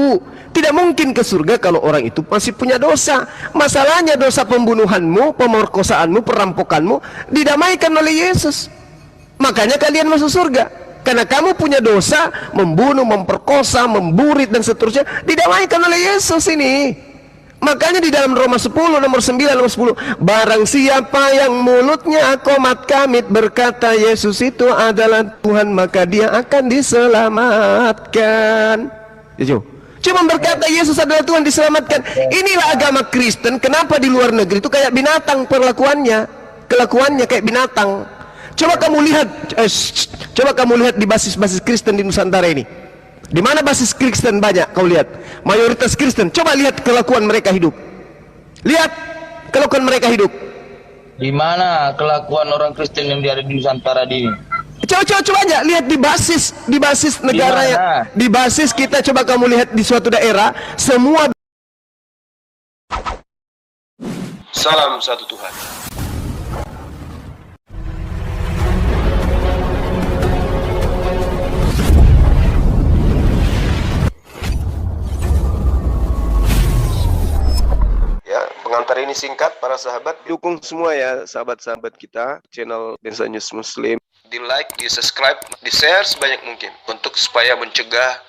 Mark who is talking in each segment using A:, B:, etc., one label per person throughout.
A: dulu. Tidak mungkin ke surga kalau orang itu masih punya dosa. Masalahnya dosa pembunuhanmu, pemerkosaanmu, perampokanmu didamaikan oleh Yesus. Makanya kalian masuk surga. Karena kamu punya dosa, membunuh, memperkosa, memburit dan seterusnya, didamaikan oleh Yesus ini. Makanya di dalam Roma 10 nomor 9 nomor 10, barang siapa yang mulutnya komat kamit berkata Yesus itu adalah Tuhan, maka dia akan diselamatkan. Cuma berkata Yesus adalah Tuhan, diselamatkan. Inilah agama Kristen. Kenapa di luar negeri itu kayak binatang perlakuannya, kelakuannya kayak binatang. Coba kamu lihat di basis-basis Kristen di Nusantara ini. Di mana basis Kristen banyak kau lihat? Mayoritas Kristen. Coba lihat kelakuan mereka hidup. Lihat kelakuan mereka hidup.
B: Di mana kelakuan orang Kristen yang ada di Nusantara di?
A: Coba aja lihat di basis negara ya. Di basis kita, coba kamu lihat di suatu daerah semua.
C: Salam satu Tuhan. Ya, pengantar ini singkat para sahabat, dukung semua ya sahabat-sahabat kita channel Densa News Muslim. Di like, di subscribe, di share sebanyak mungkin untuk supaya mencegah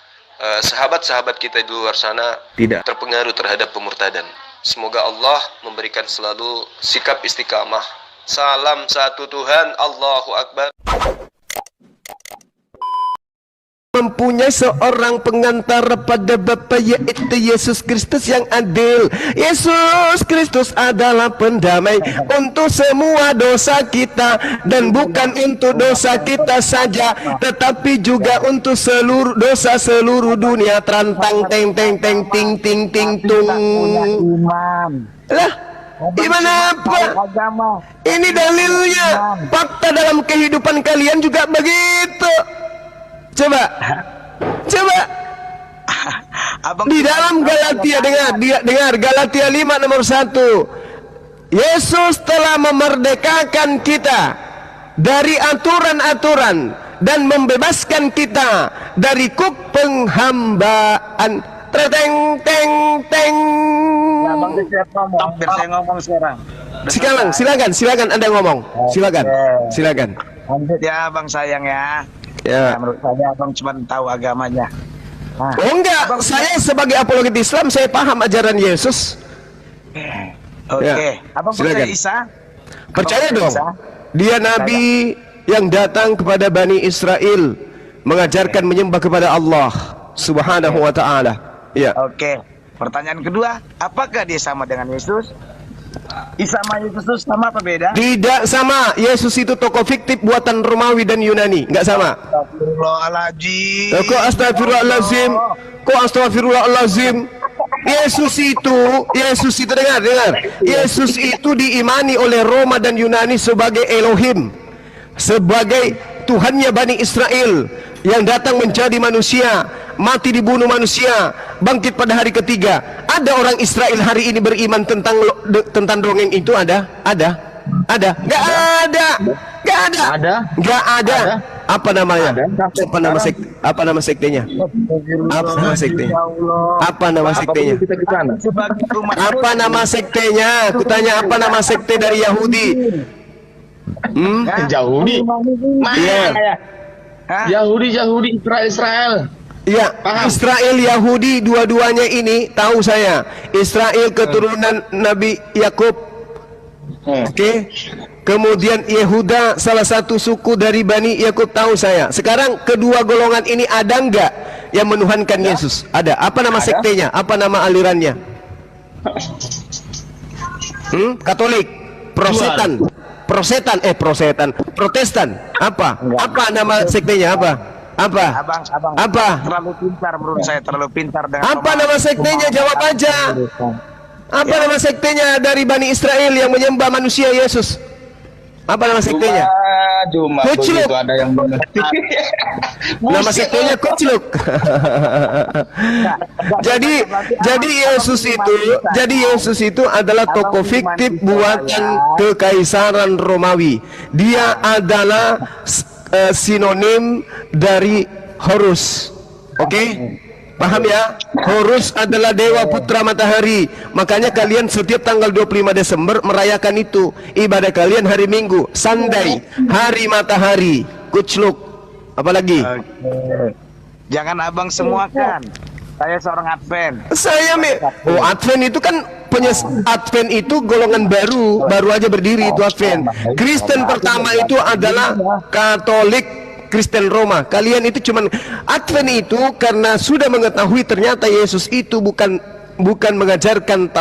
C: sahabat-sahabat kita di luar sana tidak terpengaruh terhadap pemurtadan. Semoga Allah memberikan selalu sikap istiqamah. Salam satu Tuhan, Allahu Akbar.
A: Mempunyai seorang pengantar pada Bapa, yaitu Yesus Kristus yang adil. Yesus Kristus adalah pendamai untuk semua dosa kita, dan bukan untuk dosa kita saja, tetapi juga untuk seluruh dosa seluruh dunia. Trantang teng teng teng ting ting ting tung. Lah, gimana apa? Ini dalilnya. Fakta dalam kehidupan kalian juga begitu. Coba
D: Abang,
A: di dalam Galatia, dengar Galatia 5 nomor 1. Yesus telah memerdekakan kita dari aturan-aturan dan membebaskan kita dari kuk penghambaan. Teng teng teng.
D: Ya, Bang, biar saya ngomong sekarang.
A: Silakan Anda ngomong. Silakan.
D: Lanjut ya, Bang sayang ya.
A: Ya.
D: Menurut saya Abang cuma tahu agamanya. Nah,
A: Oh enggak,
D: Abang,
A: saya sebagai apologet Islam, saya paham ajaran Yesus.
D: Oke.
A: Ya,
D: Abang
A: silakan.
D: percaya Isa?
A: Percaya
D: Abang
A: dong.
D: Isa?
A: Dia nabi yang datang kepada Bani Israel, mengajarkan menyembah kepada Allah Subhanahu wa ta'ala. Ya.
D: Oke. Pertanyaan kedua, apakah dia sama dengan Yesus? Isa sama Yesus sama apa beda?
A: Tidak sama. Yesus itu tokoh fiktif buatan Romawi dan Yunani, enggak sama.
D: Astagfirullahaladzim.
A: Kok astagfirullahalazim? Yesus itu dengar. Yesus itu diimani oleh Roma dan Yunani sebagai Elohim, sebagai Tuhannya Bani Israel yang datang menjadi manusia, mati dibunuh manusia, bangkit pada hari ketiga. Ada orang Israel hari ini beriman tentang dongeng itu? Ada? Nggak ada. Apa namanya? Apa nama sektenya? Kutanya apa nama sekte dari Yahudi?
B: Yahudi.
A: Iya.
B: Yahudi Israel.
A: Ya, Israel Yahudi dua-duanya ini tahu saya. Israel keturunan Nabi Yakub. Oke. Kemudian Yehuda salah satu suku dari Bani Yakub, tahu saya. Sekarang kedua golongan ini ada enggak yang menuhankan Yesus? Ada. Apa nama sektenya? Apa nama alirannya? Katolik, Protestan. Apa nama sektenya? Apa?
D: Terlalu pintar menurut saya, terlalu pintar dengan
A: Apa nama sektenya? Jawab aja. Apa nama sektenya dari Bani Israel yang menyembah manusia Yesus? Apa nama sektenya?
B: Cuma
A: Kucluk.
B: begitu ada yang mengerti.
A: Nama sektenya Kucluk. Jadi Yesus itu adalah tokoh fiktif buatan kekaisaran Romawi. Dia adalah sinonim dari Horus. Oke? Paham ya? Horus adalah dewa putra matahari. Makanya kalian setiap tanggal 25 Desember merayakan itu. Ibadah kalian hari Minggu, Sunday, hari matahari. Kucluk. Apalagi?
D: Oke. Jangan abang semuakan. Saya seorang Advent.
A: Oh, Advent itu kan Advent itu golongan baru aja berdiri itu Advent. Kristen pertama itu adalah Katolik Kristen Roma. Kalian itu cuman Advent itu karena sudah mengetahui ternyata Yesus itu bukan mengajarkan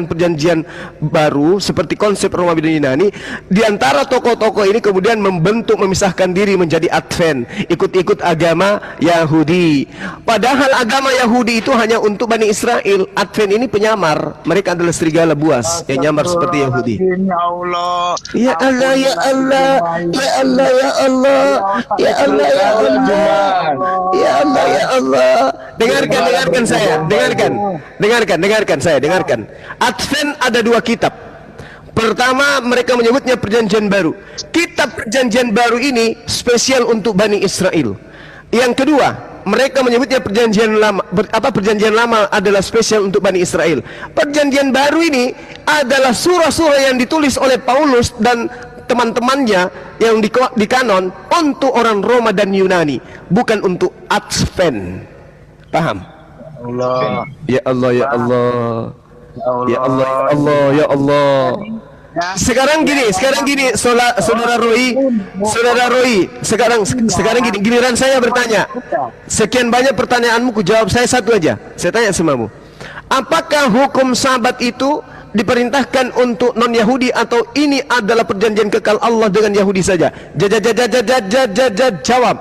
A: perjanjian baru seperti konsep Romawi dan Yunani. Di antara tokoh-tokoh ini kemudian memisahkan diri menjadi Advent, ikut-ikut agama Yahudi. Padahal agama Yahudi itu hanya untuk Bani Israel. Advent ini penyamar. Mereka adalah serigala buas yang nyamar seperti Yahudi.
D: Ya Allah.
A: Ya Allah, ya Allah, ya Allah, ya Allah, ya Allah, ya Allah, ya Allah, ya Allah. Dengarkan saya, dengarkan saya. Advent ada 2 kitab. Pertama, mereka menyebutnya Perjanjian Baru. Kitab Perjanjian Baru ini spesial untuk Bani Israel. Yang kedua, mereka menyebutnya Perjanjian Lama. Perjanjian Lama adalah spesial untuk Bani Israel. Perjanjian Baru ini adalah surah-surah yang ditulis oleh Paulus dan teman-temannya yang di kanon untuk orang Roma dan Yunani, bukan untuk Advent. Paham?
D: Allah.
A: Ya Allah, ya Allah, ya Allah, ya Allah, ya Allah. Sekarang gini, saudara Roy, sekarang gini, giliran saya bertanya. Sekian banyak pertanyaanmu, ku jawab saya satu aja. Saya tanya semamu. Apakah hukum Sabat itu diperintahkan untuk non Yahudi atau ini adalah perjanjian kekal Allah dengan Yahudi saja? Jawab.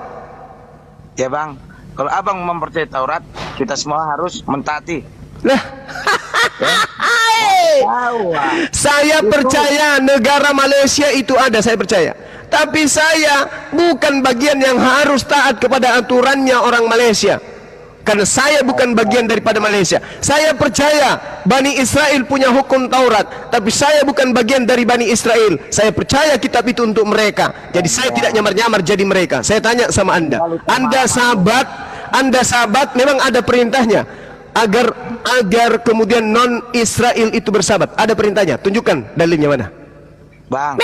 D: Ya bang, kalau abang mempercayai Taurat, kita semua harus mentaati.
A: Lah, saya percaya negara Malaysia itu ada, saya percaya. Tapi saya bukan bagian yang harus taat kepada aturannya orang Malaysia. Karena saya bukan bagian daripada Malaysia. Saya percaya Bani Israel punya hukum Taurat, tapi saya bukan bagian dari Bani Israel. Saya percaya kitab itu untuk mereka. Jadi saya tidak nyamar-nyamar jadi mereka. Saya tanya sama Anda. Anda sabat memang ada perintahnya agar kemudian non Israel itu bersabat. Ada perintahnya. Tunjukkan dalilnya mana.
D: Bang,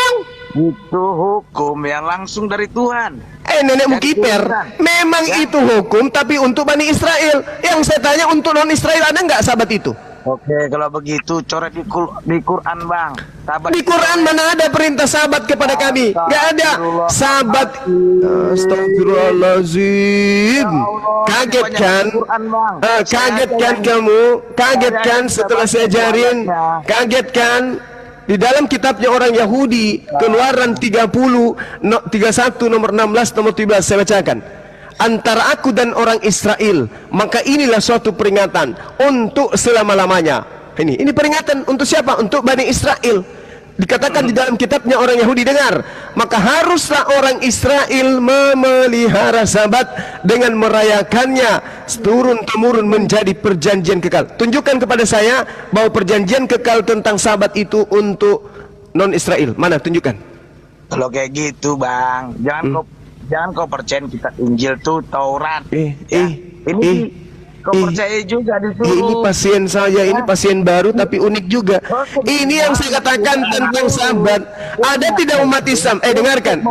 D: itu hukum yang langsung dari Tuhan.
A: Nenekmu kiper. Memang ya, itu hukum, tapi untuk Bani Israel. Yang saya tanya untuk non Israel ada nggak sabat itu?
D: Oke, kalau begitu coret di Quran bang. Sabat
A: di Quran mana ada perintah sabat kepada kami? Nggak ada. Sabat. Astagfirullahaladzim. Kaget kan? Kaget kan kamu? Kaget kan setelah saya ajarin? Kaget kan? Di dalam kitabnya orang Yahudi, Keluaran 31 nomor 16 nomor 17, saya bacakan. Antara aku dan orang Israel, maka inilah suatu peringatan untuk selama-lamanya. Ini peringatan untuk siapa? Untuk Bani Israel. Dikatakan di dalam kitabnya orang Yahudi, dengar, maka haruslah orang Israel memelihara Sabat dengan merayakannya turun-temurun menjadi perjanjian kekal. Tunjukkan kepada saya bahwa perjanjian kekal tentang Sabat itu untuk non Israel. Mana? Tunjukkan.
D: Kalau kayak gitu bang, jangan kau percaya kitab Injil tuh Taurat. Kau percaya juga disuruh.
A: Ini pasien saya, ini pasien baru tapi unik juga. Ini yang saya katakan tentang Sabat. Ada tidak umat Islam? Dengarkan.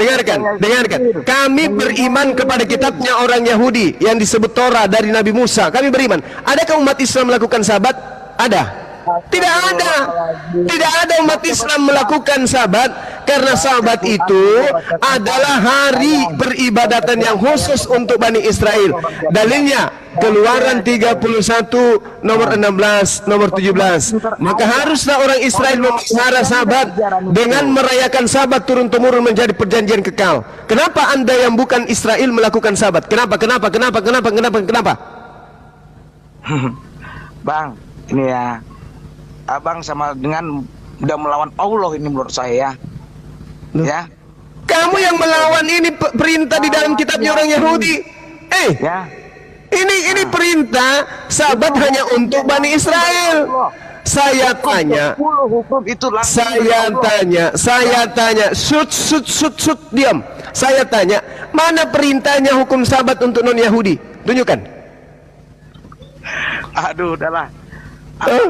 A: Kami beriman kepada kitabnya orang Yahudi yang disebut Torah dari Nabi Musa. Kami beriman. Adakah umat Islam melakukan Sabat? Ada. Tidak ada umat Islam melakukan Sabat, karena Sabat itu adalah hari peribadatan yang khusus untuk Bani Israel. Dalilnya Keluaran 31 nomor 16 nomor 17. Maka haruslah orang Israel memelihara Sabat dengan merayakan Sabat turun-temurun menjadi perjanjian kekal. Kenapa Anda yang bukan Israel melakukan Sabat? Kenapa?
D: Bang, ini ya, abang sama dengan udah melawan Allah ini menurut saya. Ya.
A: Kamu yang melawan ini perintah di dalam kitabnya orang Yahudi.
D: Ya.
A: Ini perintah Sabat hanya untuk Bani Israel. Saya tanya, diam. Saya tanya, mana perintahnya hukum Sabat untuk non Yahudi? Tunjukkan.
D: Aduh, udahlah.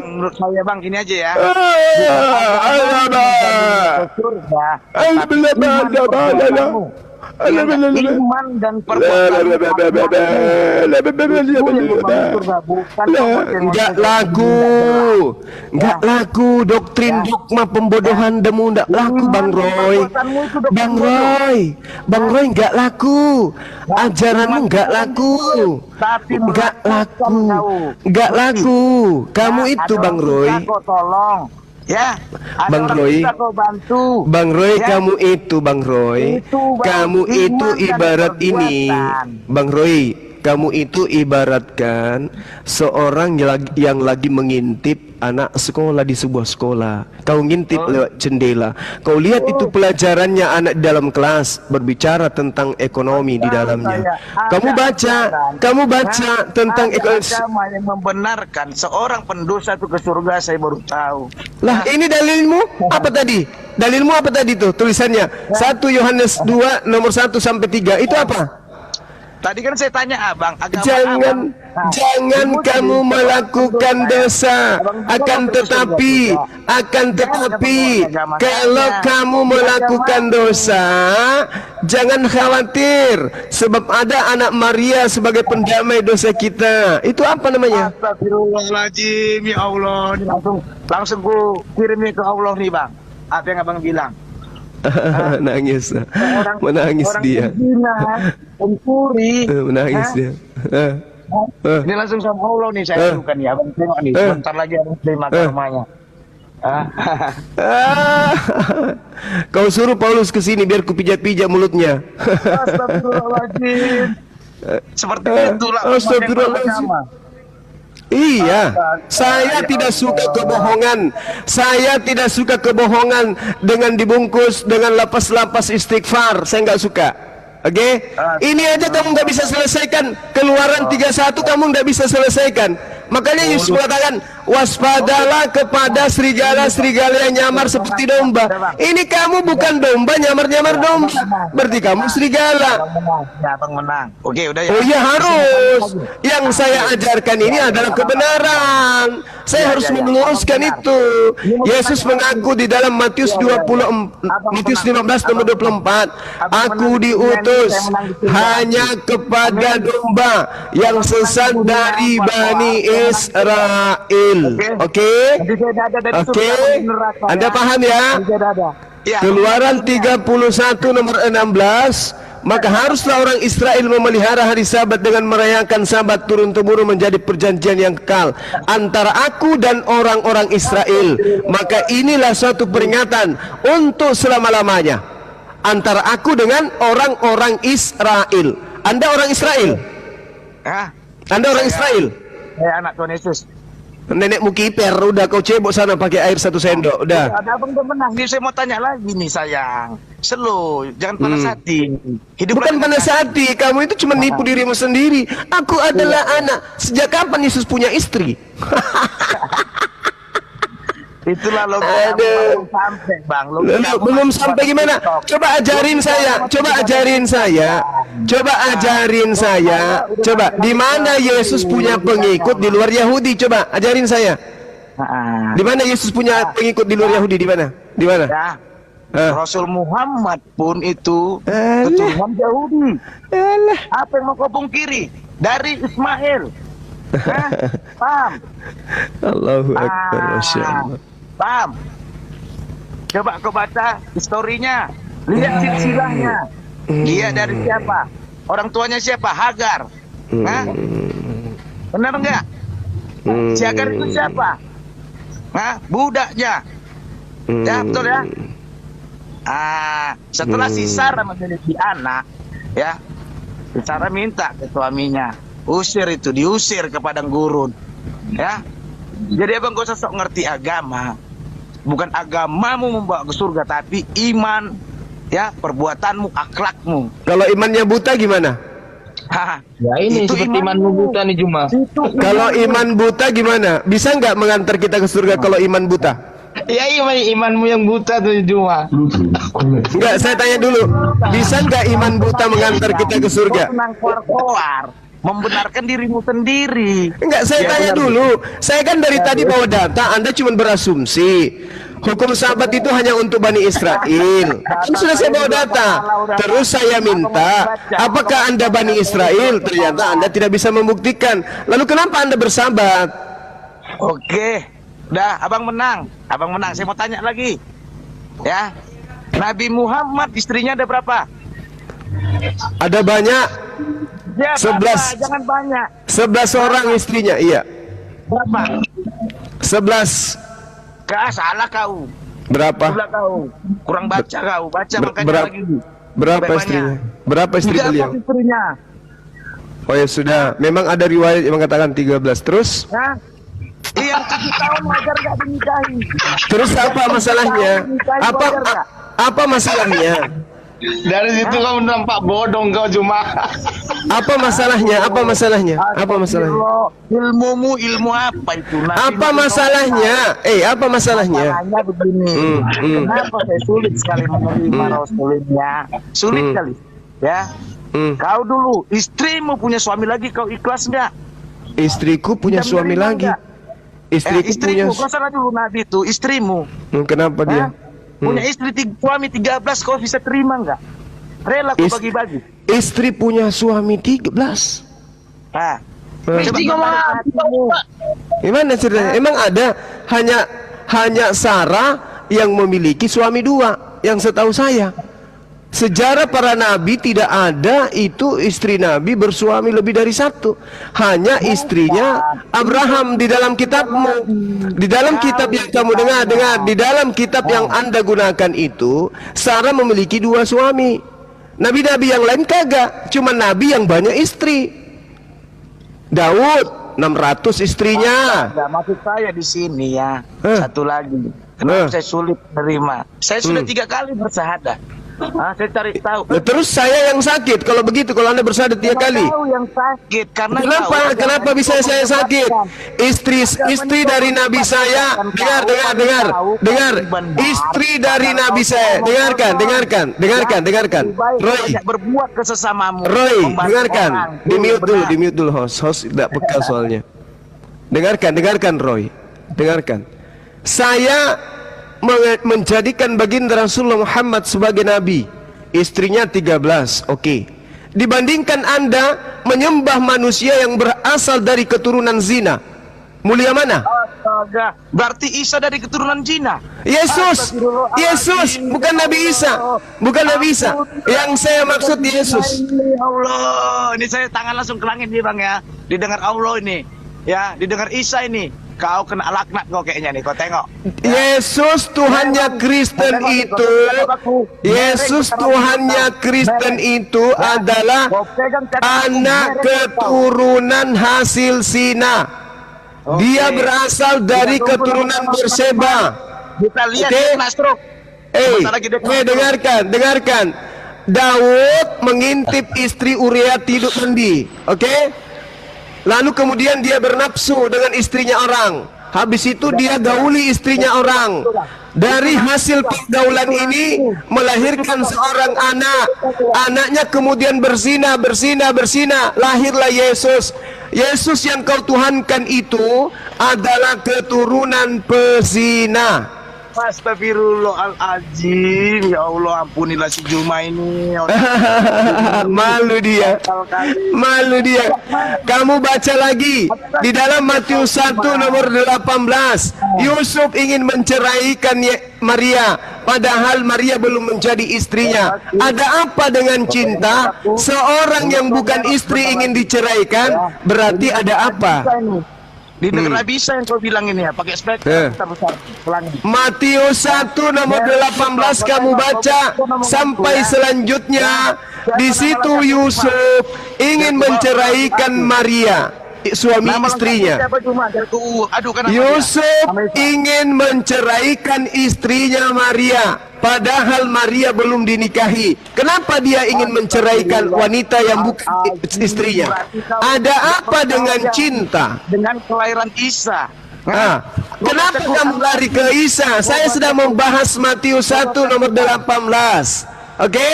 D: Menurut saya bang, ini aja ya. Iman dan perbuatan
A: nggak laku doktrin dogma pembodohan demu nggak laku Bang Roy nggak laku ajaranmu nggak laku kamu itu Bang Roy
D: tolong ya,
A: Bang Roy, kamu itu Bang Roy, kamu itu ibarat ini, Bang Roy, kamu itu ibaratkan seorang yang lagi mengintip anak sekolah di sebuah sekolah. Kau ngintip lewat jendela, kau lihat itu pelajarannya anak di dalam kelas berbicara tentang ekonomi di dalamnya. Kamu baca tentang ekonomi.
D: Agama yang membenarkan seorang pendosa itu ke surga, saya baru tahu.
A: Lah, ini dalilmu apa tadi? Dalilmu apa tadi tuh tulisannya? 1 Yohanes 2 nomor 1 sampai 3. Itu apa?
D: Tadi kan saya tanya abang, agama
A: jangan kamu melakukan dosa, akan tetapi kalau kamu melakukan dosa, jangan khawatir, sebab ada anak Maria sebagai pendamai dosa kita. Itu apa namanya?
D: Astagfirullahaladzim, ya Allah. Langsung ku kirimnya ke Allah nih bang. Apa yang abang bilang?
A: Menangis dia.
D: Pencuri.
A: Menangis dia.
D: Ini langsung sama Allah nih saya bukan ya abang, tengok nih sebentar lagi abang terima karmanya.
A: Kau suruh Paulus ke sini biar ku pijat-pijat mulutnya.
D: Astagfirullahaladzim. Seperti itulah
A: Astagfirullahaladzim. Iya, saya tidak suka kebohongan. Saya tidak suka kebohongan dengan dibungkus dengan lapas-lapas istighfar. Saya nggak suka. Oke? Ini aja kamu nggak bisa selesaikan. Keluaran 31 kamu nggak bisa selesaikan. Makanya Yesus mengatakan, waspadalah kepada serigala-serigala yang nyamar seperti domba. Ini kamu bukan domba, nyamar-nyamar domba. Berarti kamu serigala.
D: Abang menang. Oke, udah ya.
A: Oh iya harus. Yang saya ajarkan ini adalah kebenaran. Saya harus meluruskan itu. Yesus mengaku di dalam Matius 15 nomor 24, aku diutus hanya kepada domba yang sesat dari Bani Israel. Oke? Anda paham ya? Keluaran 31 nomor 16. Maka haruslah orang Israel memelihara hari Sabat dengan merayakan Sabat turun-temurun menjadi perjanjian yang kekal antara aku dan orang-orang Israel. Maka inilah suatu peringatan untuk selama-lamanya antara aku dengan orang-orang Israel. Anda orang Israel? Anda orang Israel?
D: Anak Tuhan Yesus.
A: Nenekmu kiper, udah kau cebok sana pakai air 1 sendok, udah.
D: Ada abang udah menang. Nih saya mau tanya lagi nih sayang. Slow, jangan panas hati. Hidup
A: bukan panas hati, kamu itu cuma nipu dirimu sendiri. Aku adalah anak. Sejak kapan Yesus punya istri?
D: Itulah logika belum sampai bang.
A: Belum sampai gimana? Coba ajarin saya. Coba di mana Yesus punya pengikut di luar Yahudi? Coba ajarin saya. Di mana Yesus punya pengikut di luar Yahudi? Di mana? Di mana?
D: Rasul Muhammad pun itu keturunan Yahudi. Apa yang mau kau pungkiri? Dari Ismail. Paham?
A: Allahu Akbar, Masya Allah.
D: Paham? Coba kau baca historinya, lihat silsilahnya. Dia dari siapa? Orang tuanya siapa? Hagar. Benar enggak? Si Hagar itu siapa? Budaknya. Ya betul ya. Setelah si Sarah memiliki anak, ya, si Sarah minta ke suaminya, diusir ke padang gurun, ya. Jadi abang gak usah sok ngerti agama. Bukan agamamu membawa ke surga, tapi iman, ya, perbuatanmu, akhlakmu.
A: Kalau imannya buta gimana?
B: Ya ini itu seperti imanmu buta nih Juma.
A: Kalau iman buta gimana? Bisa nggak mengantar kita ke surga kalau iman buta?
B: Ya imanmu yang buta tuh Juma.
A: Enggak, saya tanya dulu. Bisa nggak iman buta mengantar kita ke surga?
D: Menang keluar. membenarkan dirimu sendiri.
A: Enggak, saya
D: Ya,
A: tanya
D: benar.
A: dulu. Saya kan dari tadi bawa data, Anda cuma berasumsi. Hukum sabat itu hanya untuk Bani Israel. Kan sudah saya bawa data. Terus saya minta, apakah Anda Bani Israel? Ternyata Anda tidak bisa membuktikan. Lalu kenapa Anda bersabat?
D: Oke, dah, abang menang. Abang menang. Saya mau tanya lagi. Ya, Nabi Muhammad istrinya ada berapa?
A: Ada banyak,
D: Ya,
A: 11.
D: berapa? Jangan banyak.
A: 11 orang istrinya, iya.
D: Berapa?
A: 11.
D: Salah kau.
A: Berapa?
D: Salah kau. Kurang baca kau. Baca makanya
A: berapa-
D: lagi.
A: Berapa
D: Banyak.
A: istrinya? Berapa istri
D: 13
A: beliau?
D: istrinya.
A: Oh ya sudah, memang ada riwayat yang mengatakan 13. Terus?
D: Hah? Yang 7 tahun wajar gak dinikahi?
A: Terus apa masalahnya? Apa apa masalahnya?
B: Dari situ kamu nampak bodong kau cuma.
A: Apa masalahnya? Apa masalahnya? Apa masalahnya?
D: Ilmumu ilmu apa itu? Nabi
A: Apa
D: Muhammad
A: masalahnya? Apa masalahnya?
D: Masalahnya begini. Kenapa saya sulit sekali menerima Rasulullah? Sulit kali. Ya. Kau dulu, istrimu punya suami lagi, kau ikhlas nggak?
A: Istriku punya
D: Bisa
A: suami
D: menerima
A: lagi.
D: nggak?
A: Istriku punya.
D: Istrimu, kau salah dulu Nabi itu, istrimu.
A: Kenapa dia?
D: Hah? Punya istri suami 13, kau bisa terima nggak? Rela kau bagi-bagi.
A: Istri punya suami 13.
D: Nah,
A: Istri
D: ngomong apa?
A: Gimana ceritanya? Emang ada hanya Sarah yang memiliki suami 2 yang setahu saya. Sejarah para nabi tidak ada itu istri nabi bersuami lebih dari 1. Hanya istrinya Abraham di dalam kitabmu. Di dalam kitab yang kamu dengar, di dalam kitab yang Anda gunakan itu, Sarah memiliki 2 suami. Nabi-nabi yang lain kagak, cuma nabi yang banyak istri. Daud 600 istrinya.
D: Nah, maksud saya di sini ya.
A: Eh.
D: Satu lagi. Kenapa
A: Eh.
D: saya sulit menerima? Saya sudah 3 kali bersahadat. Saya cari tahu.
A: Nah, terus saya yang sakit kalau begitu, kalau Anda bersahadat 3 kali.
D: Tahu yang sakit karena
A: Kenapa bisa saya sakit? Istri dari nabi saya, dengar. Istri dari nabi saya, dengarkan. Roy,
D: berbuat ke sesamamu.
A: Roy,
D: Membantu
A: dengarkan.
D: orang.
A: Di mute dulu host tidak peka soalnya. Dengarkan Roy. Dengarkan. Saya menjadikan baginda Rasulullah Muhammad sebagai nabi. Istrinya 13. Oke. Dibandingkan Anda menyembah manusia yang berasal dari keturunan zina. Mulia mana?
D: Astaga, berarti Isa dari keturunan Cina.
A: Yesus, bukan Nabi Isa. Bukan Nabi Isa. Yang saya maksud Yesus.
D: Ya Allah, ini saya tangan langsung ke langit nih Bang ya. Didengar Allah ini. Ya, didengar Isa ini. Kau kena laknat kau kayaknya nih, kau tengok.
A: Yesus Tuhannya Kristen itu, Yesus Tuhannya Kristen itu adalah anak keturunan hasil zina. Dia berasal dari keturunan Berseba.
D: Kita lihat
A: Oke.
D: Nasro.
A: Dengarkan. Daud mengintip istri Uria tidur mandi. Oke? Lalu kemudian dia bernafsu dengan istrinya orang. Habis itu dia gauli istrinya orang. Dari hasil pergaulan ini melahirkan seorang anak. Anaknya kemudian berzina. Lahirlah Yesus. Yesus yang kau tuhankan itu adalah keturunan pezina.
D: Astagfirullahaladzim. Ya Allah, ampunilah si Juma ini.
A: Malu dia. Kamu baca lagi di dalam Matius 1 nomor 18. Yusuf ingin menceraikan Maria, padahal Maria belum menjadi istrinya. Ada apa dengan cinta? Seorang yang bukan istri ingin diceraikan, berarti ada apa?
D: Didengar bisa yang kau bilang ini ya, pakai spek besar.
A: Matius 1 nomor 18 kamu baca sampai selanjutnya. Di situ Yusuf ingin menceraikan Maria, suami istrinya. Yusuf ingin menceraikan istrinya Maria, padahal Maria belum dinikahi. Kenapa dia ingin menceraikan wanita yang bukan istrinya? Ada apa dengan cinta?
D: Dengan kelahiran Isa.
A: Kenapa kamu lari ke Isa? Saya sedang membahas Matius 1 nomor 18. Oke?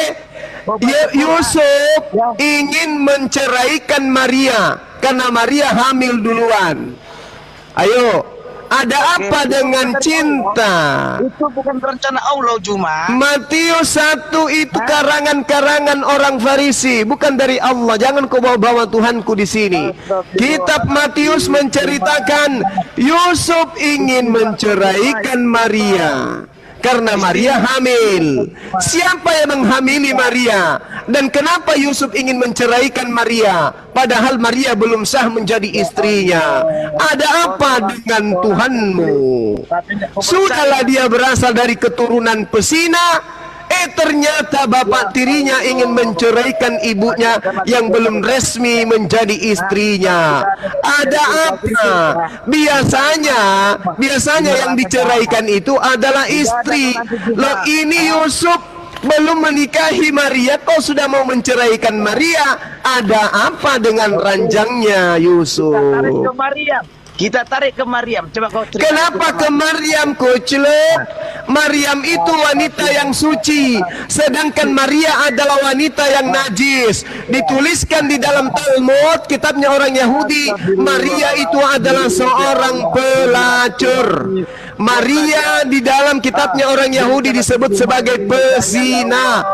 A: Yusuf ingin menceraikan Maria karena Maria hamil duluan. Ayo, ada apa dengan cinta?
D: Itu bukan rencana Allah, Juma.
A: Matius 1 itu karangan-karangan orang Farisi, bukan dari Allah. Jangan kau bawa-bawa Tuhanku di sini. Kitab Matius menceritakan Yusuf ingin menceraikan Maria karena Maria hamil. Siapa yang menghamili Maria? Dan kenapa Yusuf ingin menceraikan Maria padahal Maria belum sah menjadi istrinya? Ada apa dengan Tuhanmu? Sudahlah dia berasal dari keturunan pesina, ternyata bapak tirinya ingin menceraikan ibunya yang belum resmi menjadi istrinya. Ada apa? Biasanya yang diceraikan itu adalah istri. Loh, ini Yusuf belum menikahi Maria, kau sudah mau menceraikan Maria. Ada apa dengan ranjangnya Yusuf?
D: Kita tarik ke Maryam. Coba kau cerita.
A: Kenapa ke Maryam, Kucluk? Maryam itu wanita yang suci, sedangkan Maria adalah wanita yang najis. Dituliskan di dalam Talmud, kitabnya orang Yahudi, Maria itu adalah seorang pelacur. Maria di dalam kitabnya orang Yahudi disebut sebagai pezina.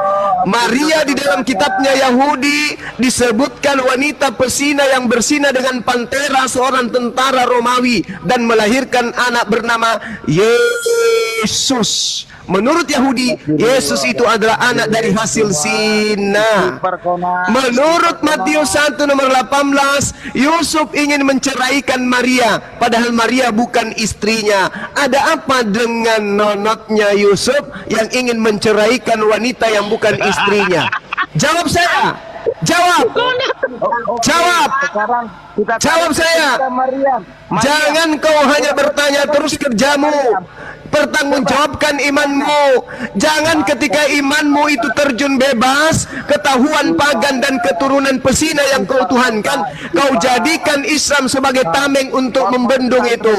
A: Maria di dalam kitabnya Yahudi disebutkan wanita pesina yang berzina dengan Pantera, seorang tentara Romawi, dan melahirkan anak bernama Yesus. Menurut Yahudi, Yesus itu adalah anak dari hasil zina. Menurut Matius 1 nomor 18, Yusuf ingin menceraikan Maria, padahal Maria bukan istrinya. Ada apa dengan nonotnya Yusuf yang ingin menceraikan wanita yang bukan istrinya? Jawab saya. Jawab. Jawab. Jawab saya. Jangan kau hanya bertanya terus, kerjamu. Pertanggungjawabkan imanmu. Jangan ketika imanmu itu terjun bebas, ketahuan pagan dan keturunan pesina yang kau tuhankan, kau jadikan Islam sebagai tameng untuk membendung itu.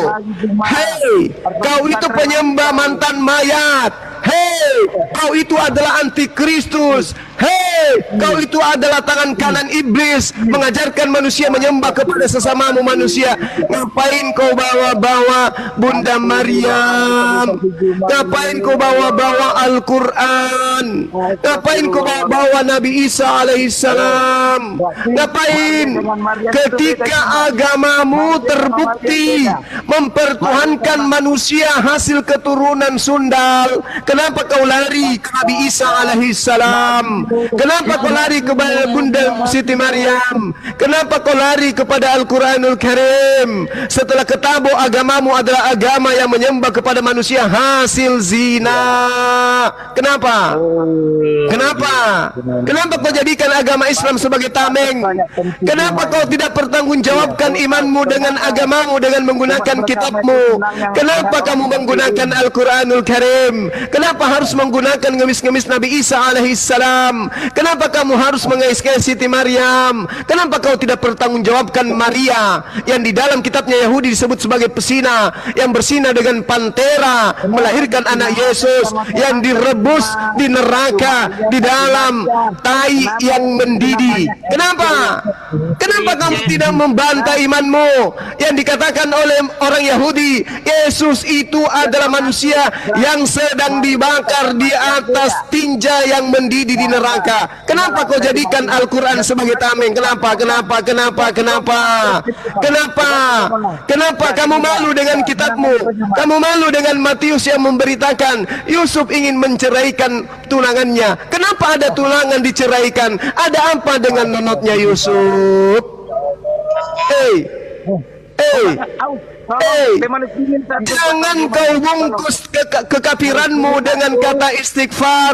A: Hei, kau itu penyembah mantan mayat. Hei, kau itu adalah antikristus. Hei, kau itu adalah tangan kanan iblis, mengajarkan manusia menyembah kepada sesamamu manusia. Ngapain kau bawa-bawa Bunda Maryam? Ngapain kau bawa-bawa Al-Quran? Ngapain kau bawa-bawa Nabi Isa alaihissalam? Ngapain? Ketika agamamu terbukti mempertuhankan manusia hasil keturunan sundal, kenapa kau lari ke Nabi Isa alaihissalam? Kenapa kau lari kepada Bunda Siti Maryam? Kenapa kau lari kepada Al-Quranul Karim? Setelah ketabu agamamu adalah agama yang menyembah kepada manusia hasil zina. Kenapa? Kenapa? Kenapa kau jadikan agama Islam sebagai tameng? Kenapa kau tidak pertanggungjawabkan imanmu dengan agamamu dengan menggunakan kitabmu? Kenapa kamu menggunakan Al-Quranul Karim? Kenapa harus menggunakan ngemis-ngemis Nabi Isa alaihissalam? Kenapa kamu harus mengais-ngais Siti Maryam? Kenapa kau tidak pertanggungjawabkan Maria yang di dalam kitabnya Yahudi disebut sebagai pesina, yang bersina dengan Pantera, melahirkan anak Yesus yang direbus di neraka di dalam tai yang mendidih? Kenapa? Kenapa kamu tidak membantah imanmu yang dikatakan oleh orang Yahudi, Yesus itu adalah manusia yang sedang dibakar di atas tinja yang mendidih di neraka? Kenapa kau jadikan Al-Quran sebagai tameng? Kenapa? Kenapa kamu malu dengan kitabmu? Kamu malu dengan Matius yang memberitakan Yusuf ingin menceraikan tunangannya. Kenapa ada tunangan diceraikan? Ada apa dengan nonotnya Yusuf? Jangan kau bungkus kekafiranmu dengan kata istighfar.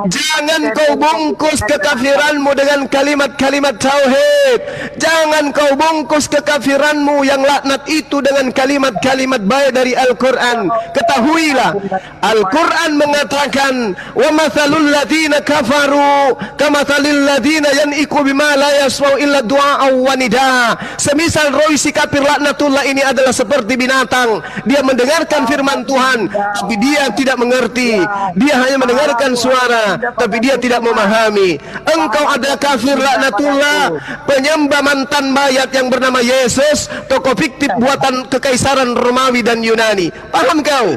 A: Jangan kau bungkus kekafiranmu dengan kalimat-kalimat tauhid. Jangan kau bungkus kekafiranmu yang laknat itu dengan kalimat-kalimat baik dari Al-Quran. Ketahuilah, Al-Quran mengatakan, wa mathalul ladzina kafaru kamathalil ladzina yan'iqu bima la yasma'u illa du'a wa nida. Semisal roi si kafir laknat laknatullah ini adalah seperti binatang. Dia mendengarkan firman Tuhan, tapi dia tidak mengerti. Dia hanya mendengarkan suara, tapi dia tidak memahami. Engkau adalah kafir laknatullah, penyembah mantan mayat yang bernama Yesus, tokoh fiktif buatan kekaisaran Romawi dan Yunani. Paham kau?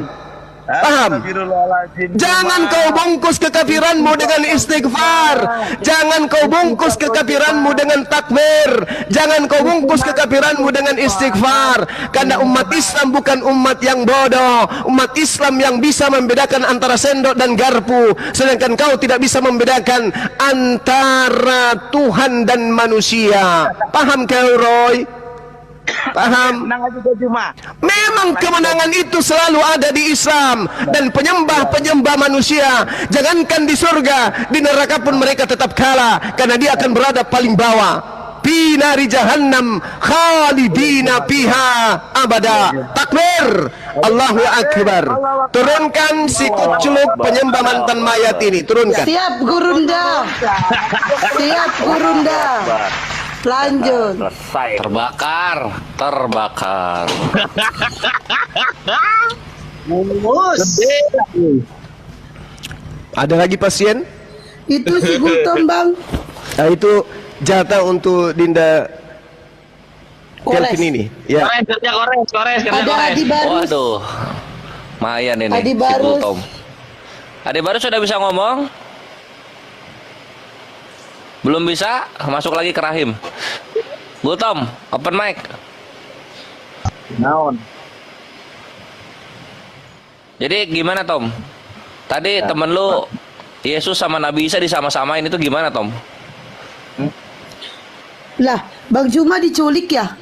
A: Paham? Jangan kau bungkus kekafiranmu dengan istighfar. Jangan kau bungkus kekafiranmu dengan takbir. Jangan kau bungkus kekafiranmu dengan istighfar. Karena umat Islam bukan umat yang bodoh. Umat Islam yang bisa membedakan antara sendok dan garpu. Sedangkan kau tidak bisa membedakan antara Tuhan dan manusia. Paham kau, Roy? Paham? Memang kemenangan itu selalu ada di Islam. Dan penyembah-penyembah manusia, jangankan di surga, di neraka pun mereka tetap kalah. Karena dia akan berada paling bawah. Fi nari jahannam khalidina fiha abada. Takbir, Allahu Akbar. Turunkan si kuculuk penyembah mantan mayat ini. Turunkan.
E: Siap Gurunda. Siap Gurunda. Lanjut.
F: Terbakar.
A: Ada lagi pasien?
E: Itu si Gultom, Bang.
A: Nah, itu jatah untuk Dinda Kelvin ini. Ya.
B: Kores.
E: Ada Adi Barus.
F: Waduh, lumayan ini.
E: Adi
F: si
E: Barus.
F: Gultom. Adi Barus sudah bisa ngomong? Belum bisa, masuk lagi ke rahim. Gultom, open mic.
D: Naon.
F: Jadi gimana, Tom? Tadi temen lu Yesus sama Nabi Isa disama-samain itu gimana, Tom?
E: Lah, Bang Juma diculik ya?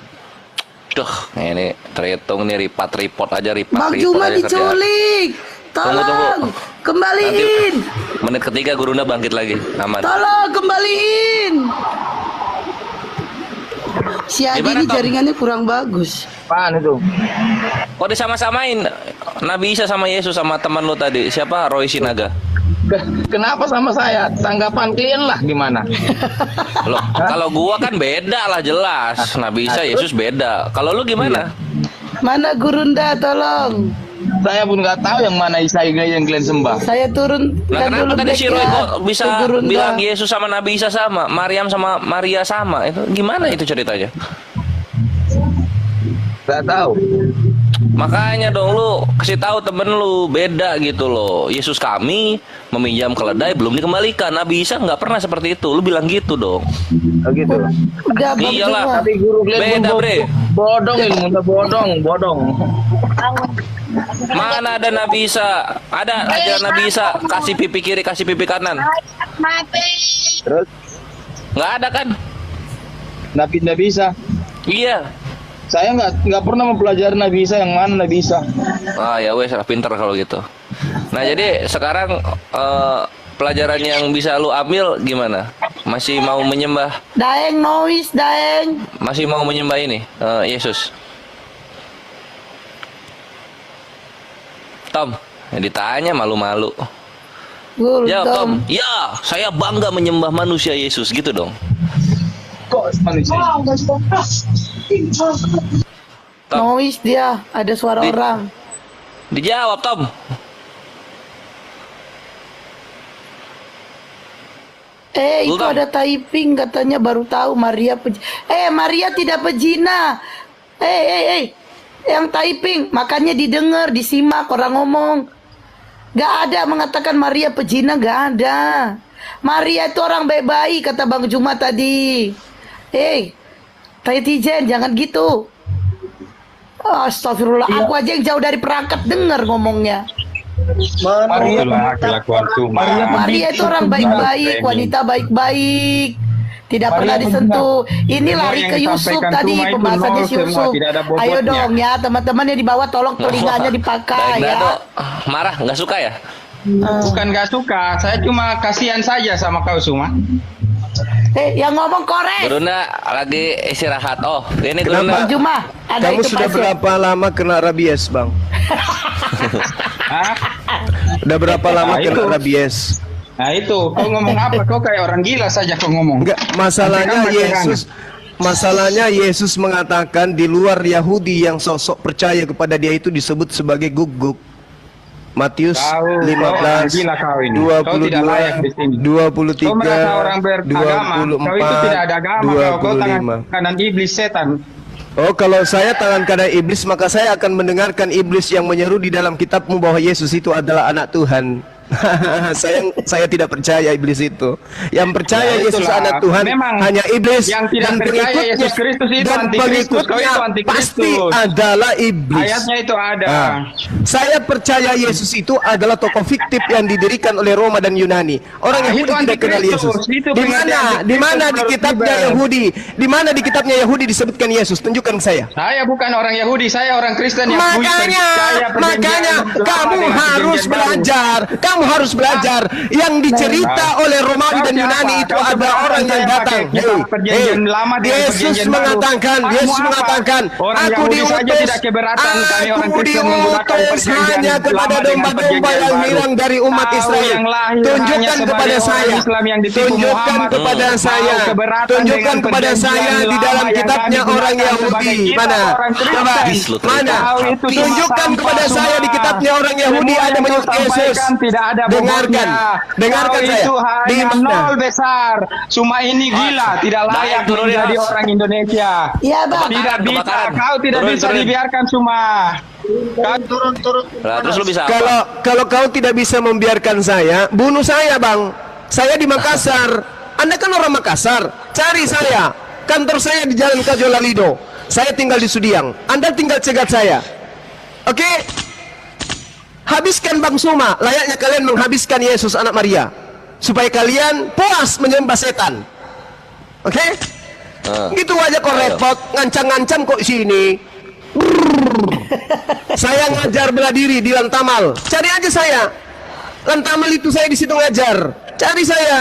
F: Duh, ini terhitung nih report aja
E: Bang Juma
F: aja kerjaan.
E: diculik. Tolong,
F: Tunggu.
E: kembaliin.
F: Menit ketiga Gurunda bangkit lagi, aman.
E: Tolong, kembaliin. Si Adi
F: Gimana,
E: ini
F: Tom?
E: jaringannya kurang bagus.
D: Apaan itu?
F: Kok disama-samain Nabi Isa sama Yesus sama teman lu tadi? Siapa? Roy Sinaga.
B: Kenapa sama saya? Tanggapan klien lah gimana?
F: Loh, kalau gua kan beda lah jelas. Nabi Isa, Yesus beda. Kalau lu gimana?
E: Mana Gurunda, tolong.
B: Saya pun nggak tahu yang mana Isa yang kalian sembah.
E: Saya turun.
F: Nah, kenapa tadi si Roy kok bisa
E: Ke Gurunda.
F: bilang Yesus sama Nabi Isa sama, Maryam sama Maria sama? Itu gimana itu ceritanya?
B: Nggak tahu.
F: Makanya dong lu kasih tahu temen lu beda gitu loh. Yesus kami meminjam keledai belum dikembalikan. Nabi Isa nggak pernah seperti itu. Lu bilang gitu dong.
B: Oh gitu.
E: Udah, Bang
F: Iyalah.
E: Juma.
B: Tapi guru kalian
F: Beda,
B: pun
F: Bre.
B: bodong ilmunya bodong.
F: Mana ada Nabi Isa? Ada aja Nabi Isa kasih pipi kiri, kasih pipi kanan.
B: Terus
F: Nggak ada kan?
B: nggak bisa.
F: Iya.
B: Saya nggak pernah mempelajari Nabi Isa yang mana Nabi Isa.
F: Ah ya wes, pinter kalau gitu. Nah jadi sekarang pelajaran yang bisa lu ambil gimana? Masih mau menyembah?
E: Daeng noise, Daeng.
F: Masih mau menyembah ini Yesus? Tom, ditanya malu-malu. Ya Tom, ya saya bangga menyembah manusia Yesus gitu dong.
B: Kok manusia?
F: Tom.
E: Noise dia, ada suara
F: Di-
E: orang.
F: Dijawab Tom.
E: Itu
F: Belum.
E: ada typing katanya baru tahu Maria Maria tidak pezina. Yang typing makanya didengar, disimak orang ngomong. Gak ada mengatakan Maria pezina, gak ada. Maria itu orang baik-baik kata Bang Juma tadi. Titizen jangan gitu. Astagfirullah, aku aja yang jauh dari perangkat dengar ngomongnya. Maria itu orang baik-baik, wanita baik-baik, tidak pernah disentuh. Ini lari ke Yusuf tadi, pembahasannya si Yusuf. Ayo dong ya teman-teman yang di bawah, tolong telinganya dipakai
F: Baik,
E: ya.
F: Dado. Marah nggak suka ya?
G: Bukan gak suka, saya cuma kasihan saja sama kau semua.
E: Yang ngomong korek.
F: Gurunda lagi istirahat. Oh, ini
A: Kenapa?
F: Gurunda.
E: Bang Juma, ada
A: Kamu
E: itu
A: sudah
E: pasien.
A: berapa lama kena rabies, Bang?
G: Hah?
A: Udah berapa lama
G: Nah,
A: kena
G: itu.
A: rabies?
G: Nah itu, kau ngomong apa? Kau kayak orang gila saja kau ngomong.
A: Enggak, masalahnya
G: Sampai kamu
A: Yesus Masalahnya Yesus mengatakan di luar Yahudi yang sosok percaya kepada dia itu disebut sebagai guguk. Matius
G: Kau
A: 15
G: gila kau ini. Kau tidak layak di sini.
A: 22
G: Kau merasa
A: 23
G: orang beragama. Kau itu tidak ada agama. Kau tangan
A: 25.
G: kanan iblis setan.
A: Oh, kalau saya tangan kanan iblis, maka saya akan mendengarkan iblis yang menyeru di dalam kitabmu bahwa Yesus itu adalah anak Tuhan. saya tidak percaya iblis itu. Yang percaya
G: Ya,
A: Yesus
G: itulah.
A: anak Tuhan
G: Memang
A: hanya iblis
G: yang tidak
A: dan
G: percaya
A: pengikutnya
G: Yesus Kristus itu
A: dan
G: antikristus. Kau
A: pengikutnya
G: itu antikristus.
A: pasti adalah iblis.
G: Ayatnya itu ada.
A: Nah, saya percaya Yesus itu adalah tokoh fiktif yang didirikan oleh Roma dan Yunani. Orang
G: Ah,
A: Yahudi
G: itu
A: tidak kenal
G: antikristus.
A: Yesus.
G: Itu
A: Di
G: pengertian
A: mana? Di mana di
G: antikristus
A: kitabnya
G: menurut
A: Yahudi? Di mana di kitabnya Yahudi disebutkan Yesus? Tunjukkan saya.
G: Saya bukan orang Yahudi, saya orang Kristen yang percaya perjanjian
A: Makanya
G: lama
A: kamu
G: dengan
A: harus
G: perjanjian baru.
A: belajar. Kamu harus belajar. Yang dicerita oleh Romawi
G: Kau
A: dan
G: siapa?
A: Yunani itu
G: Kau
A: ada
G: sebenarnya
A: orang yang
G: saya
A: datang.
G: pakai kitab perjanjian lama dengan
A: Yesus
G: perjanjian baru.
A: mengatakan,
G: Kamu
A: Yesus
G: apa?
A: mengatakan,
G: Orang
A: aku
G: Yahudi saja
A: diutus,
G: tidak keberatan, kami orang
A: aku
G: Kristen menggunakan
A: diutus
G: perjanjian
A: hanya kepada
G: lama dengan
A: domba-domba
G: perjanjian
A: yang
G: baru.
A: hilang dari umat
G: Kau
A: Israel.
G: yang lahir hanya
A: Tunjukkan
G: sebagai
A: kepada
G: orang
A: saya.
G: Islam yang ditipu
A: Tunjukkan
G: Muhammad.
A: kepada
G: Kau
A: saya.
G: keberatan
A: Tunjukkan
G: dengan
A: kepada
G: perjanjian
A: saya di
G: lama
A: dalam
G: yang
A: kitabnya
G: kami
A: orang
G: gunakan
A: Yahudi.
G: sebagai kitab
A: Mana?
G: orang Kristen.
A: Coba.
F: Habis lu
A: Mana?
F: terima.
G: Kau itu cuma
A: Tunjukkan
G: sampah
A: kepada saya di
G: semua.
A: kitabnya orang Yahudi
G: Semua
A: ada
G: yang
A: menyebut
G: kau
A: Yesus.
G: sampaikan tidak ada
A: Dengarkan.
G: bobotnya.
A: Dengarkan
G: Kau
A: saya.
G: itu
A: Di
G: hanya
A: mana?
G: nol besar. Cuma ini gila, tidak layak
F: Naik, turunin,
G: menjadi
F: Mas.
G: orang Indonesia.
E: Iya bang.
G: Tidak bisa,
F: kebakaran.
G: kau tidak
F: Turun,
G: bisa
F: turun.
G: dibiarkan cuma. Kau turun.
F: Nah, terus lu bisa apa?
A: Kalau kau tidak bisa membiarkan saya, bunuh saya, Bang. Saya di Makassar. Anda kan orang Makassar. Cari saya. Kantor saya di Jalan Kajolalido. Saya tinggal di Sudiang. Anda tinggal cegat saya. Oke? Habiskan Bang Suma. Layaknya kalian menghabiskan Yesus anak Maria. Supaya kalian puas menyembah setan. Oke? Gitu aja kok
F: Ayo.
A: repot. Ngancam-ngancam kok sini. Saya ngajar bela diri di Lantamal. Cari aja saya. Lantamal itu saya di situ ngajar. Cari saya.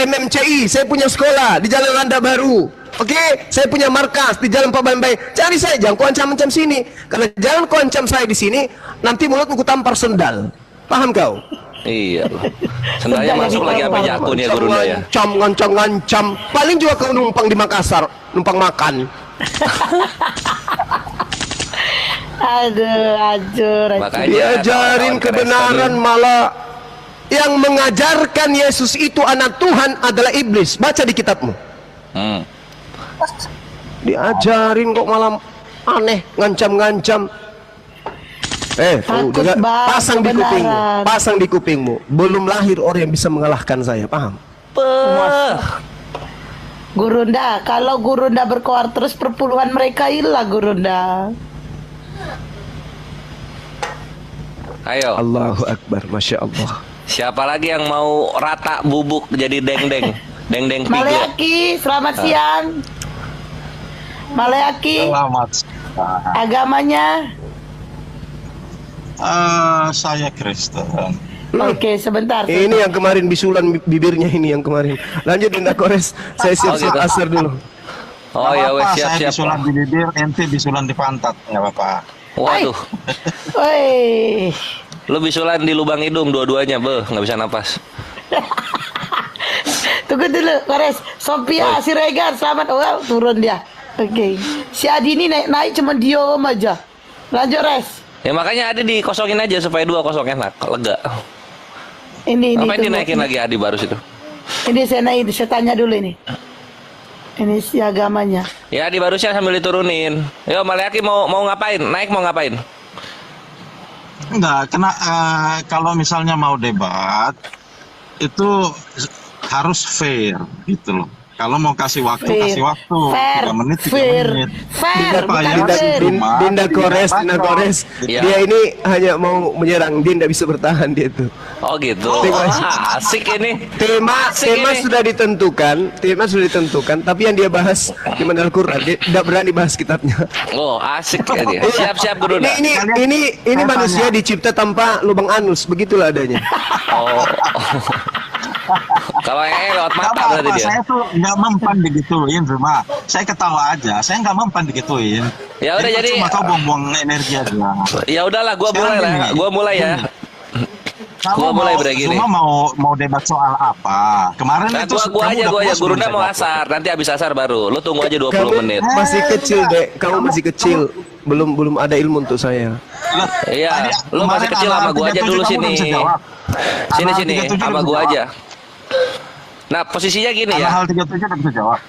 A: MMCI, saya punya sekolah di Jalan Landa Baru. Oke, saya punya markas di Jalan Pak Bambay. Cari saya, jangan kau ancam-ancam sini. Karena jangan kau ancam saya di sini, nanti mulutmu ku tampar sendal. Paham kau?
F: Iya loh. Sendalnya masuk lagi apa jakun ya Gurunda ya.
A: Ngancam. Paling juga kau numpang di Makassar, numpang makan.
E: Aduh, ajur.
F: Makanya
A: Diajarin
F: kawan-kawan
A: kebenaran
F: Kristen
A: malah yang mengajarkan Yesus itu anak Tuhan adalah iblis. Baca di kitabmu. Diajarin kok malah aneh, ngancam-ngancam.
E: Takut,
A: dengar,
E: Bang,
A: pasang di kupingmu,
E: kebenaran.
A: pasang di kupingmu. Belum lahir orang yang bisa mengalahkan saya, paham?
E: Gurunda, kalau Gurunda berkoar terus perpuluhan mereka hilang Gurunda.
F: Ayo,
A: Allahu Akbar, Masya Allah.
F: siapa lagi yang mau rata bubuk jadi deng-deng? Deng-deng pigo.
E: Maleaki, selamat siang. Maleaki,
H: Selamat.
E: agamanya.
H: Saya Kristen.
E: Oke, sebentar.
A: Ini yang kemarin bisulan bibirnya ini yang kemarin. Lanjut Dinda Kores, saya siap-siap
F: gitu.
A: asar dulu.
F: Oh ya wes
H: Saya
F: siap-siap.
H: bisulan di bibir, ente bisulan di pantat, nggak apa-apa.
F: Waduh,
E: Woi.
F: lu bisulan di lubang hidung dua-duanya, nggak bisa napas.
E: Tunggu dulu, Kores. Sophia Siregar, selamat. Oh, turun dia. Oke. Si Adi ini naik cuma diem aja. Lanjut, Res.
F: Ya makanya Adi dikosongin aja supaya 2-0 enak, lega.
E: Ini
F: Apa yang
E: tunggu.
F: dinaikin lagi Adi baru situ?
E: Ini saya naik, saya tanya dulu ini. Ini si agamanya.
F: Ya Adi barusan sambil diturunin. Yo Maleaki mau ngapain? Naik mau ngapain?
H: Enggak, kalau misalnya mau debat, itu harus fair, gitu loh. Kalau mau kasih waktu,
E: Fair.
H: kasih waktu.
E: Fair.
H: 3 menit, 3
E: Fair.
H: menit.
E: Fair,
H: Apa
E: bukan
H: yang
E: fair.
H: cuma
A: Dinda Kores, Dinda
H: bacot.
A: Kores.
F: Iya.
A: Dia ini hanya mau menyerang, dia tidak bisa bertahan dia itu.
F: Oh gitu. Asik ini.
A: Tema
F: Asik ini.
A: sudah ditentukan, tapi yang dia bahas di mana Al-Qur'an, dia tidak berani bahas kitabnya.
F: Oh asik ya dia. Siap-siap Guru.
A: Ini manusia dicipta tanpa lubang anus, begitulah adanya.
F: Oh. Kalau yang lewat
H: Nggak
F: mata berarti
H: apa-apa,
F: dia.
H: saya tuh nggak mempan digituin, Rima. Saya ketawa aja, saya nggak mempan digituin.
F: Ya udah, jadi-
H: cuma kau buang-buang energi aja.
F: Ya udahlah, gua
H: Sekarang
F: mulai lah.
H: gini.
F: Gua mulai ya. Gua mulai begini.
H: Semua mau debat soal apa? Kemarin
F: Nah,
H: itu
F: gua
H: kamu
F: aja
H: udah puas
F: Gurunda
H: belum
F: mau
H: saya jawab?
F: asar, nanti habis asar baru. Lu tunggu aja 20
A: Kamu
F: menit.
A: masih kecil, Dek. Kamu masih kecil. Belum ada ilmu untuk saya.
H: Lah,
F: Iya,
H: tadi
F: lu masih
H: kemarin
F: kecil sama
H: anak
F: gua aja
H: 37
F: dulu
H: kamu
F: sini.
H: belum bisa jawab.
F: Sini
H: Anak
F: sini
H: 37
F: sama
H: belum
F: gua
H: bisa
F: aja. Nah, posisinya gini
H: Anak
F: ya.
H: hal 37 udah bisa jawab.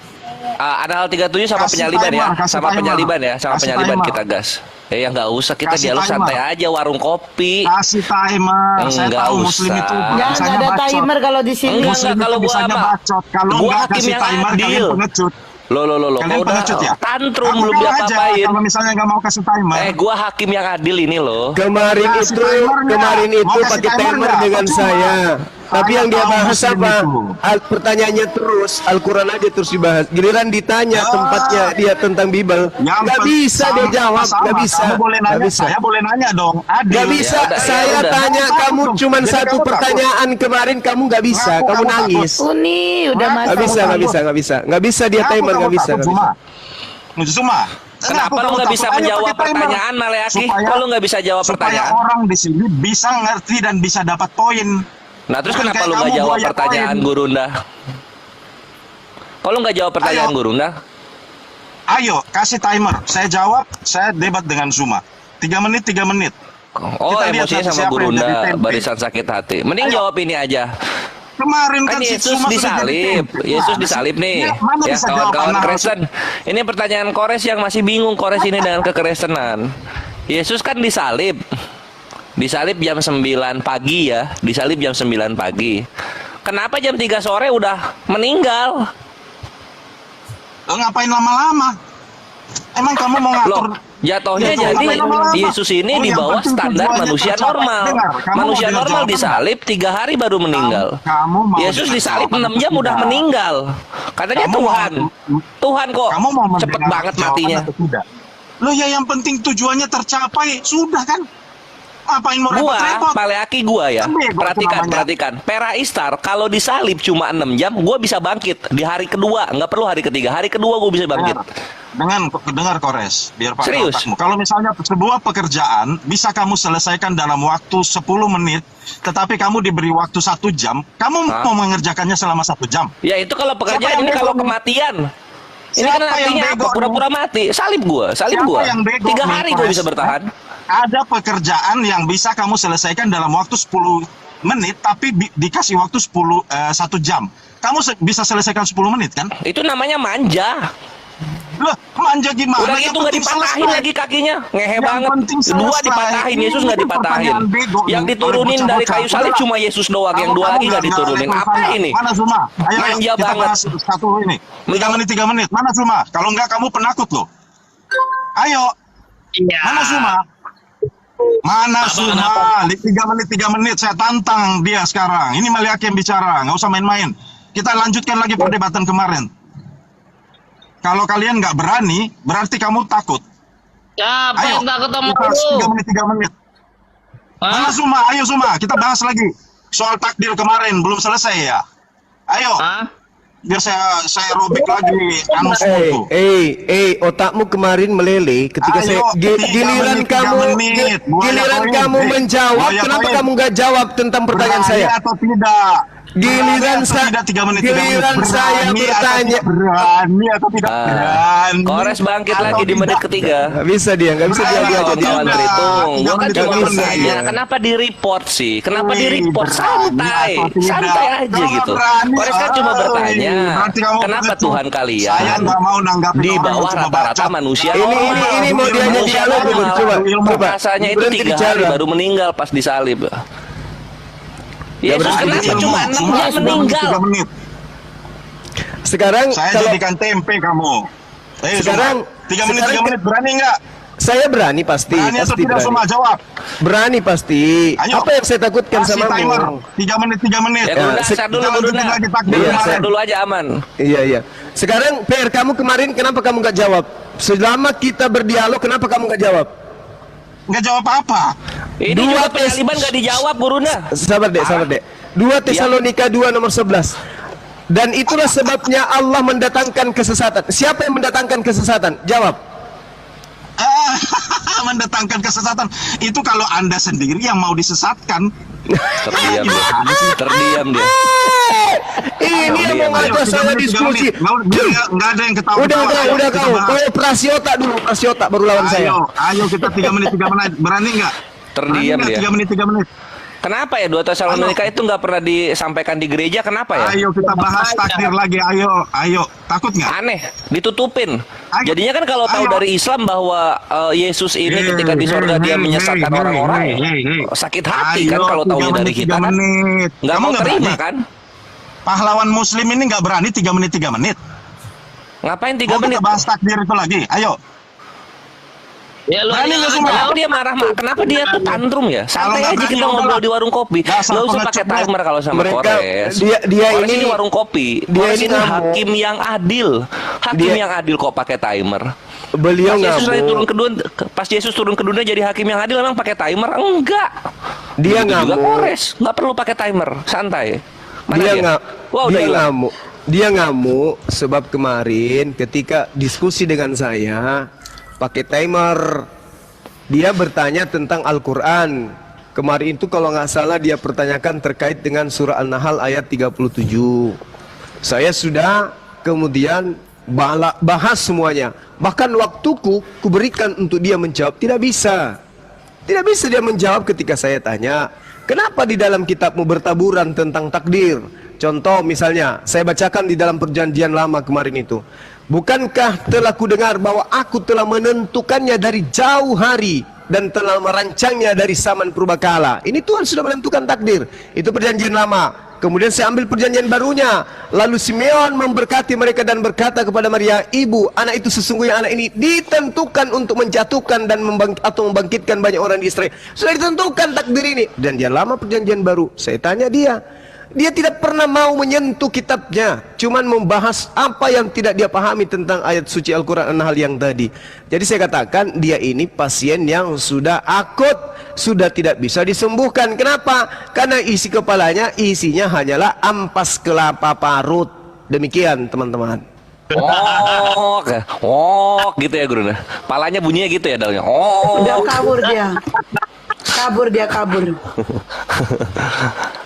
F: Ada hal 37 sama
H: Kasih
F: penyaliban ya,
H: timer, kasih
F: sama
H: timer.
F: penyaliban ya, sama
H: Kasih
F: penyaliban
H: timer.
F: kita gas. Ya nggak usah, kita
H: Kasih
F: dialog
H: timer.
F: santai aja warung kopi.
H: Kasih timer. Saya
F: Enggak
H: tahu
F: usah.
H: muslim itu
E: Enggak
H: bisanya
E: ada
H: bacot.
E: timer kalau di sini.
F: Enggak,
H: Muslim
F: kalau
H: itu
F: gua
H: bisanya
F: ama.
H: bacot. Kalau
F: Gua
H: enggak
F: hakim
H: kasih
F: yang
H: timer
F: adil.
H: kalian pengecut.
F: Lo
H: Kalian
F: kalau udah
H: pengecut ya?
F: tantrum
H: Kamu
F: belum
H: kalah aja
F: diapa-apain.
H: kalau misalnya nggak mau kasih timer.
F: Gua hakim yang adil ini loh.
A: Kemarin
H: Kasih
A: itu
H: timer nggak? Mau kasih
A: pakai
H: timer
A: timer
H: nggak?
A: dengan
H: Percuma.
A: saya. Tapi
H: Saya
A: yang dia
H: tahu
A: bahas
H: muslim
A: apa?
H: itu.
A: Pertanyaannya terus Al-Quran aja terus dibahas. Giliran ditanya tempatnya dia tentang Bible, nggak bisa dia jawab, nggak bisa.
H: Kamu boleh
A: Nggak
H: nanya,
A: bisa.
H: saya boleh nanya dong. Adil.
A: Nggak bisa.
F: Ya udah, ya
A: Saya
F: udah.
A: tanya
H: Kamu
A: kamu
H: takut.
A: cuman
H: Jadi
A: satu
H: kamu takut.
A: pertanyaan kemarin kamu nggak bisa.
H: Ngaku
A: Kamu
H: kamu
A: nangis.
E: Uni udah
H: Nggak
A: Nggak
E: masuk.
A: bisa, nggak bisa, nggak bisa, nggak bisa dia
H: Ngaku
A: timer,
H: kamu
A: nggak bisa,
H: takut,
A: nggak bisa.
H: Zuma. Zuma.
F: Kenapa lu nggak bisa menjawab pertanyaan Maleaki? Kok lu nggak bisa jawab
H: Supaya
F: pertanyaan?
H: orang di sini bisa ngerti dan bisa dapat poin.
F: Nah terus
H: Bukan
F: kenapa
H: kayak
F: lu nggak
H: kamu
F: jawab
H: buaya
F: pertanyaan
H: poin.
F: Gurunda? Kalau nggak jawab pertanyaan
H: Ayo.
F: Gurunda,
H: Ayo, kasih timer. Saya jawab, saya debat dengan Zuma. 3 menit, 3 menit.
F: oh
H: Kita lihat
F: emosinya sama
H: siapa yang
F: Gurunda,
H: jadi tempe.
F: barisan sakit hati. Mending
H: Ayo.
F: jawab ini aja.
H: Kemarin
F: Kan
H: kan si
F: Yesus
H: Zuma sudah jadi
F: disalib,
H: tempe.
F: Yesus
H: Nah,
F: disalib nih.
H: ya, mana
F: Ya
H: bisa jawab
F: kawan-kawan
H: narasi?
F: Kristen, ini pertanyaan Kores yang masih bingung Kores ini dengan kekristenan. Yesus kan disalib jam 9 pagi ya, disalib jam 9 pagi. Kenapa jam 3 sore udah meninggal?
H: Lo ngapain lama-lama? Emang kamu mau ngatur?
F: Loh, jatuhnya
H: Ya,
F: jadi
H: ngapain lama-lama?
F: Yesus ini
H: Oh,
F: di
H: yang
F: bawah
H: penting
F: standar
H: tujuannya
F: manusia
H: tercapai.
F: normal.
H: Dengar, kamu
F: Manusia
H: mau dengar
F: normal
H: jawaban
F: disalib 3 hari baru meninggal.
H: Kamu mau
F: Yesus
H: dengar
F: disalib
H: jawaban
F: 6 jam
H: atau
F: udah
H: tidak?
F: meninggal. Katanya
H: Kamu
F: Tuhan. Tuhan kok
H: Kamu mau
F: cepet
H: mendengar
F: banget
H: jawaban
F: matinya.
H: atau tidak? Lo ya yang penting tujuannya tercapai, sudah kan? Apain mau
F: Gua,
H: repot-repot?
F: Maleaki gua ya.
H: Kan bego
F: Perhatikan,
H: namanya.
F: perhatikan. Pera Istar kalau disalib cuma 6 jam, gua bisa bangkit di hari kedua, nggak perlu hari ketiga. Hari kedua gua bisa bangkit.
H: Dengar Kores, biar pakai
F: Serius?
H: otakmu. Kalau misalnya sebuah pekerjaan bisa kamu selesaikan dalam waktu 10 menit, tetapi kamu diberi waktu 1 jam, kamu
F: Hah?
H: mau mengerjakannya selama 1 jam.
F: Ya itu kalau
H: Siapa
F: pekerjaan,
H: yang
F: ini kalau
H: bego nih?
F: kematian. Ini
H: Siapa
F: kan
H: yang
F: artinya
H: bego
F: apa?
H: nih?
F: Pura-pura mati. Salib
H: Siapa
F: gua.
H: yang bego
F: 3
H: nih,
F: hari gua
H: Kores?
F: bisa bertahan.
H: Ada pekerjaan yang bisa kamu selesaikan dalam waktu 10 menit, tapi dikasih waktu 1 jam. Kamu bisa selesaikan 10 menit kan?
F: Itu namanya manja.
H: Loh, manja gimana?
F: Udah
H: Yang
F: gitu nggak
H: penting
F: dipatahin
H: selesai.
F: lagi kakinya, ngehe
H: Yang
F: banget.
H: penting
F: 2
H: selesai.
F: dipatahin, Yesus nggak
H: Ini
F: dipatahin.
H: pertanyaan bego
F: Yang
H: nih,
F: diturunin
H: oleh
F: dari
H: bocah-bocah.
F: kayu salib cuma Yesus doang, yang 2 lagi nggak diturunin. Apa ini?
H: Mana Zuma? Ayo,
F: Manja
H: kita
F: banget.
H: bahas satu ini. 3 menit. Mana Zuma? Kalau enggak kamu penakut loh. Ayo. Mana Zuma? Mana Zuma? 3 menit saya tantang dia sekarang. Ini Maleaki yang bicara, nggak usah main-main. Kita lanjutkan lagi perdebatan kemarin. Kalau kalian nggak berani, berarti kamu takut.
B: Siapa
H: Ayo,
B: yang takut sama
H: kita
B: lu?
H: 3 menit. Mana
B: Hah?
H: Zuma? Ayo Zuma, kita bahas lagi. Soal takdir kemarin belum selesai ya. Ayo,
B: Hah?
H: biar saya robek lagi anusmu tuh.
A: Otakmu kemarin meleleh ketika
H: Ayo,
A: saya
H: 3
A: giliran
H: menit, 3
A: kamu
H: menit. Buaya
A: giliran
H: poin.
A: kamu menjawab,
H: Buaya
A: kenapa
H: poin.
A: kamu nggak jawab tentang pertanyaan
H: Berani
A: saya?
H: atau tidak?
A: Giliran
H: Berani atau tidak 3 menit, 3 menit.
A: giliran saya
H: Berani atau
A: bertanya.
H: tidak? Berani atau tidak? Berani.
F: Kores bangkit
H: atau
F: lagi di menit
H: tidak?
F: ketiga.
A: Nggak bisa dia
F: Kawan-kawan
H: tidak.
F: Belitung, gua kan
H: Tidak
F: cuma
H: bisa
F: bertanya,
A: dia.
F: kenapa di report sih? Kenapa di
H: Wih,
F: report?
H: berani
F: Santai,
H: atau tidak?
F: santai aja
H: Kalau
F: gitu.
H: berani,
F: Kores kan cuma bertanya,
H: berarti kamu
F: kenapa
H: begitu.
F: Tuhan
H: Saya
F: kalian
H: nggak mau nanggapin
F: di
H: orang
F: bawah
H: yang cuma
F: rata-rata
H: bacot.
F: manusia?
A: Ini mau dia
H: Ilmu
A: jadi dialog dulu, coba.
F: Rasanya itu
A: Berhenti
F: 3 hari
A: bicara.
F: baru meninggal pas disalib.
A: Ya,
F: Yesus
A: berarti
F: kenapa
H: Ilmu.
F: cuma 6
H: Semua
F: jam
H: 3
F: meninggal?
H: menit.
A: Sekarang
H: Saya
A: kalau
H: jadikan tempe kamu.
A: Sekarang-
H: 3 menit,
A: sekarang
H: 3 menit, berani nggak?
A: saya berani pasti,
H: Berani atau
A: pasti
H: tidak
A: berani.
H: semua jawab?
A: Berani pasti.
H: Ayo.
A: Apa yang saya takutkan
H: Kasih
A: sama
H: timer, 3 menit, 3 menit.
F: Ya Gurunda,
A: se-
F: asar dulu
H: kita
F: Gurunda.
H: lanjutin lagi takbir
F: Gurunda,
A: kemarin.
F: asar dulu aja aman.
A: Iya. Sekarang PR kamu kemarin kenapa kamu nggak jawab? Selama kita berdialog kenapa kamu nggak jawab?
H: Nggak jawab apa?
F: Ini
A: Dua
F: juga
A: tes-
F: penyaliban nggak dijawab Gurunda.
A: Sabar dek. 2 Tesalonika 2 nomor 11. Dan itulah sebabnya Allah mendatangkan kesesatan. Siapa yang mendatangkan kesesatan? Jawab.
H: Mendatangkan kesesatan. Itu kalau Anda sendiri yang mau disesatkan.
F: Terdiam dia. Terdiam dia.
A: Ini yang mau ngajak saya diskusi.
H: Nggak ada yang ketawa.
A: Udah kau. Kau Prasiotak dulu, Prasiotak baru lawan saya.
H: Ayo kita 3 menit. Berani nggak?
F: Terdiam dia.
H: 3 menit.
F: Kenapa ya 2 Tesalonika itu nggak pernah disampaikan di gereja? Kenapa ya?
H: Ayo kita bahas takdir lagi. Ayo. Takut nggak?
F: Aneh, ditutupin.
H: Ayo.
F: Jadinya kan kalau tahu
H: Ayo.
F: dari Islam bahwa Yesus ini ketika di sorga dia menyesatkan orang-orang, sakit hati kan kalau tahunya dari kita kan. Nggak mau terima kan?
H: Pahlawan Muslim ini nggak berani 3 menit.
F: Ngapain 3
H: Mau
F: menit?
H: kita bahas takdir itu lagi. Ayo.
B: Ya lu
H: Berani nggak semua?
F: Kenapa dia marah? Kenapa dia tuh tantrum ya? Santai
H: Kalau nggak
F: aja
H: berani,
F: kita ngobrol
H: udahlah.
F: di warung kopi.
H: Dasar
F: Nggak usah
H: pengecut
F: pakai timer kalau sama
A: Mereka-
F: Kores.
A: dia
F: Kores
A: ini-
F: warung kopi.
A: dia
F: Kores
A: ini
F: ini
A: ngamuk.
F: hakim yang adil. Hakim
A: Dia-
F: yang adil kok pakai timer.
A: Beliau
F: Pas Yesus turun ke dunia jadi hakim yang adil emang pakai timer? Enggak.
A: Dia
F: Begitu juga
A: ngamuk.
F: Kores, nggak perlu pakai timer, santai. Mana
A: Dia nggak.
F: Wah, udah
A: Dia
F: hilang.
A: ngamuk. Dia ngamuk sebab kemarin ketika diskusi dengan saya pakai timer. Dia bertanya tentang Al-Quran. Kemarin itu kalau nggak salah dia pertanyakan terkait dengan surah An-Nahl ayat 37. Saya sudah kemudian bahas semuanya. Bahkan waktuku kuberikan untuk dia menjawab. Tidak bisa dia menjawab ketika saya tanya, kenapa di dalam kitabmu bertaburan tentang takdir? Contoh misalnya, saya bacakan di dalam perjanjian lama kemarin itu. Bukankah telah kudengar bahwa aku telah menentukannya dari jauh hari dan telah merancangnya dari zaman purbakala. Ini Tuhan sudah menentukan takdir. Itu perjanjian lama. Kemudian saya ambil perjanjian barunya. Lalu Simeon memberkati mereka dan berkata kepada Maria, ibu, anak itu sesungguhnya anak ini ditentukan untuk menjatuhkan dan membangkitkan banyak orang di Israel. Sudah ditentukan takdir ini. Perjanjian lama, perjanjian baru. Saya tanya dia tidak pernah mau menyentuh kitabnya, cuman membahas apa yang tidak dia pahami tentang ayat suci Al-Quran An-Nahl yang tadi. Jadi saya katakan dia ini pasien yang sudah akut, sudah tidak bisa disembuhkan. Kenapa? Karena isi kepalanya isinya hanyalah ampas kelapa parut. Demikian teman-teman.
F: Gitu ya Guru. Palanya bunyinya gitu ya dalnya.
E: Udah kabur dia. Kabur.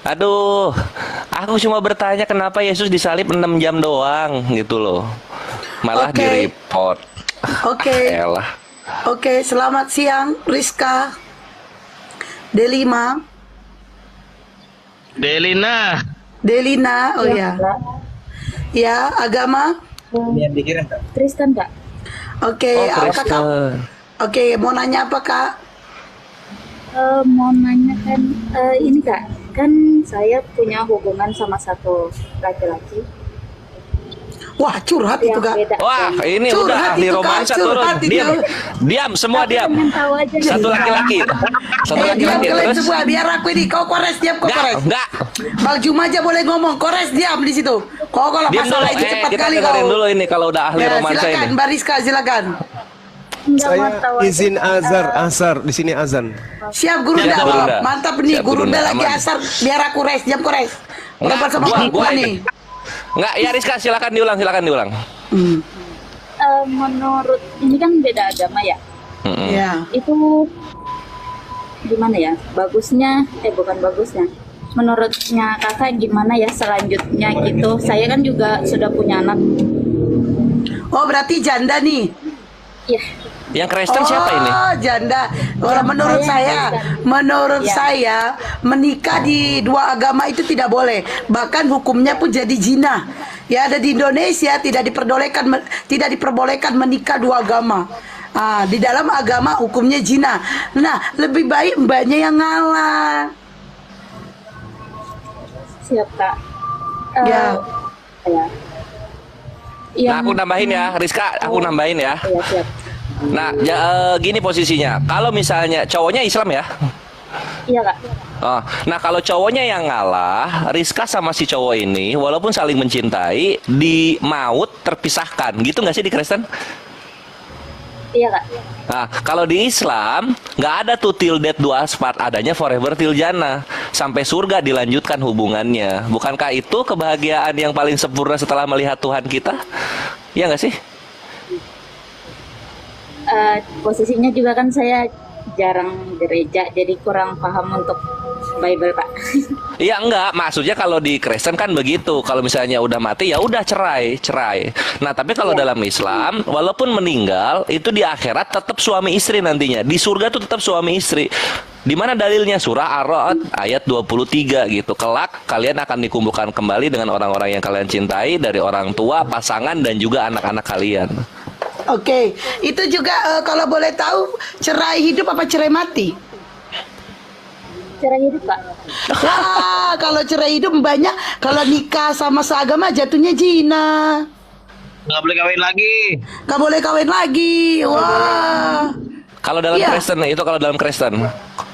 F: Aduh, aku cuma bertanya kenapa Yesus disalib 6 jam doang gitu loh. Malah
E: Oke.
F: di-report.
E: Oke.
F: Elah.
E: Oke, selamat siang Rizka. Delima. Delina, oh ya. Ya, agama.
I: Kristen Kak.
E: Oke,
F: Oh,
E: kakak.
F: Kristen.
E: Oke, mau nanya apa kak?
I: Mau nanya kan ini Kak, kan saya punya hubungan sama satu laki-laki
E: Wah, curhat itu
I: yang
E: kak.
I: beda.
F: Wah, ini
E: Curhat
F: udah ahli
E: itu, Kak,
F: romansa
E: curhat
F: turun.
E: itu.
F: Diam, semua
I: Aku
F: diam.
I: pengen tahu aja nih.
F: Satu laki-laki. Satu
E: Diam
F: laki-laki
E: kalian
F: terus.
E: semua, biar aku ini. Kau Kores, diam kau Kores.
F: Enggak.
E: Bang Juma aja boleh ngomong. Kores diam di situ. Kau kalau
F: Diam dulu.
E: masalah itu cepat
F: Kita
E: kali
F: dengerin
E: kau.
F: dulu ini kalau udah ahli
E: Ya,
F: romansa
E: silakan,
F: ini.
E: Mbak Rizka, silakan.
I: Nggak mau
A: Saya
I: tahu aja.
A: izin asar di sini azan.
E: Siap Guru
F: Siap,
E: Nda.
F: Guru
E: Wah,
F: Nda.
E: mantap nih.
F: Siap,
E: Guru
F: Guru
E: Nda
F: Nda,
E: lagi
F: aman.
E: asar. Biar aku res, diam Kores.
F: Enggak,
E: Lepas sama
F: gua
E: perempuan
F: ini.
E: nih.
F: Enggak, ya Rizka silakan diulang.
E: Hmm.
I: Menurut ini kan beda agama ya.
E: Ya.
I: Itu gimana ya? Bagusnya, bukan bagusnya. Menurutnya kakak gimana ya selanjutnya gitu? Saya kan juga sudah punya anak.
E: Oh, berarti janda nih.
I: Ya,
F: Yang Kristen siapa ini?
E: Oh, janda. Kalau menurut
I: saya
E: menurut
I: Ya.
E: saya menikah di dua agama itu tidak boleh. Bahkan hukumnya pun jadi zina. Ya, ada di Indonesia tidak diperbolehkan menikah dua agama. Ah, di dalam agama hukumnya zina. Nah, lebih baik mbaknya yang ngalah.
I: siap kak.
E: Ya.
I: Ya.
F: Nah, aku nambahin ya, Rizka, aku nambahin ya.
I: Iya, siap.
F: Nah, gini posisinya. Kalau misalnya cowoknya Islam ya.
I: Iya kak.
F: Oh, nah kalau cowoknya yang ngalah, Rizka sama si cowok ini walaupun saling mencintai, di maut terpisahkan. Gitu nggak sih di Kristen?
I: Iya kak.
F: Nah, kalau di Islam nggak ada tuh till death do us part, adanya forever till jannah, sampai surga dilanjutkan hubungannya. Bukankah itu kebahagiaan yang paling sempurna setelah melihat Tuhan kita? Ya nggak sih?
I: Posisinya juga kan saya jarang gereja, jadi kurang paham untuk Bible, Pak.
F: Iya enggak, maksudnya kalau di Kristen kan begitu. Kalau misalnya udah mati ya udah cerai. Nah, tapi kalau dalam Islam, walaupun meninggal itu di akhirat tetap suami istri nantinya. Di surga tuh tetap suami istri. Di mana dalilnya? Surah Ar-Ra'd ayat 23 gitu. Kelak kalian akan dikumpulkan kembali dengan orang-orang yang kalian cintai dari orang tua, pasangan dan juga anak-anak kalian.
E: Oke, itu juga kalau boleh tahu cerai hidup apa cerai mati?
I: Cerai hidup, Pak.
E: Wah, kalau cerai hidup banyak. Kalau nikah sama seagama jatuhnya zina.
B: Nggak boleh kawin lagi.
E: Gak boleh kawin lagi. Wah.
F: Kalau dalam
E: Iya.
F: Kristen itu kalau dalam Kristen.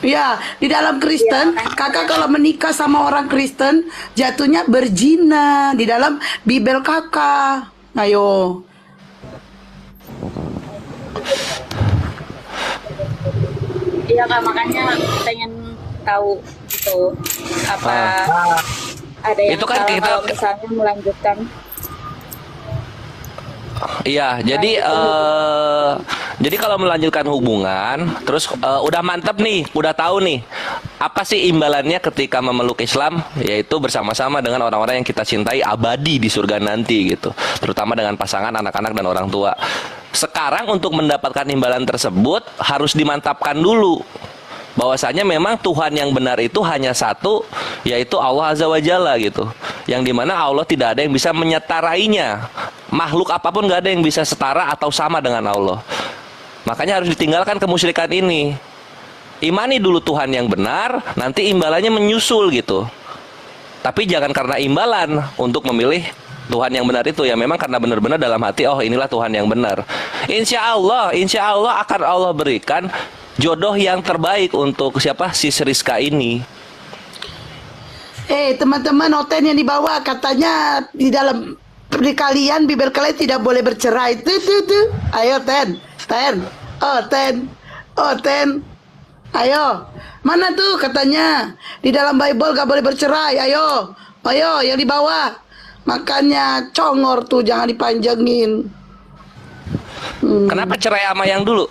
E: Ya, di dalam Kristen, kakak kalau menikah sama orang Kristen jatuhnya berzina di dalam Bibel kakak. Ayo.
I: Iya, Kak, makanya pengen tahu gitu apa ada yang
F: Itu kan
I: salah
F: kita-
I: kalau misalnya melanjutkan.
F: Iya, jadi kalau melanjutkan hubungan, terus udah mantep nih, udah tahu nih, apa sih imbalannya ketika memeluk Islam, yaitu bersama-sama dengan orang-orang yang kita cintai abadi di surga nanti gitu, terutama dengan pasangan, anak-anak dan orang tua. Sekarang untuk mendapatkan imbalan tersebut harus dimantapkan dulu. Bahwasanya memang Tuhan yang benar itu hanya satu, yaitu Allah Azza wa Jalla gitu. Yang dimana Allah tidak ada yang bisa menyetarainya. Makhluk apapun gak ada yang bisa setara atau sama dengan Allah. Makanya harus ditinggalkan kemusyrikan ini. Imani dulu Tuhan yang benar, nanti imbalannya menyusul gitu. Tapi jangan karena imbalan untuk memilih Tuhan yang benar itu, ya memang karena benar-benar dalam hati, oh inilah Tuhan yang benar. Insya Allah akan Allah berikan jodoh yang terbaik untuk siapa? Si Rizka ini.
E: Teman-teman, Oten yang dibawa katanya di dalam di kalian Bibel kalian tidak boleh bercerai. Tuh. Ayo Ten. Ayo. Mana tuh katanya di dalam Bible gak boleh bercerai. Ayo yang dibawa. Makanya congor tuh jangan dipanjangin.
F: Kenapa cerai sama yang dulu?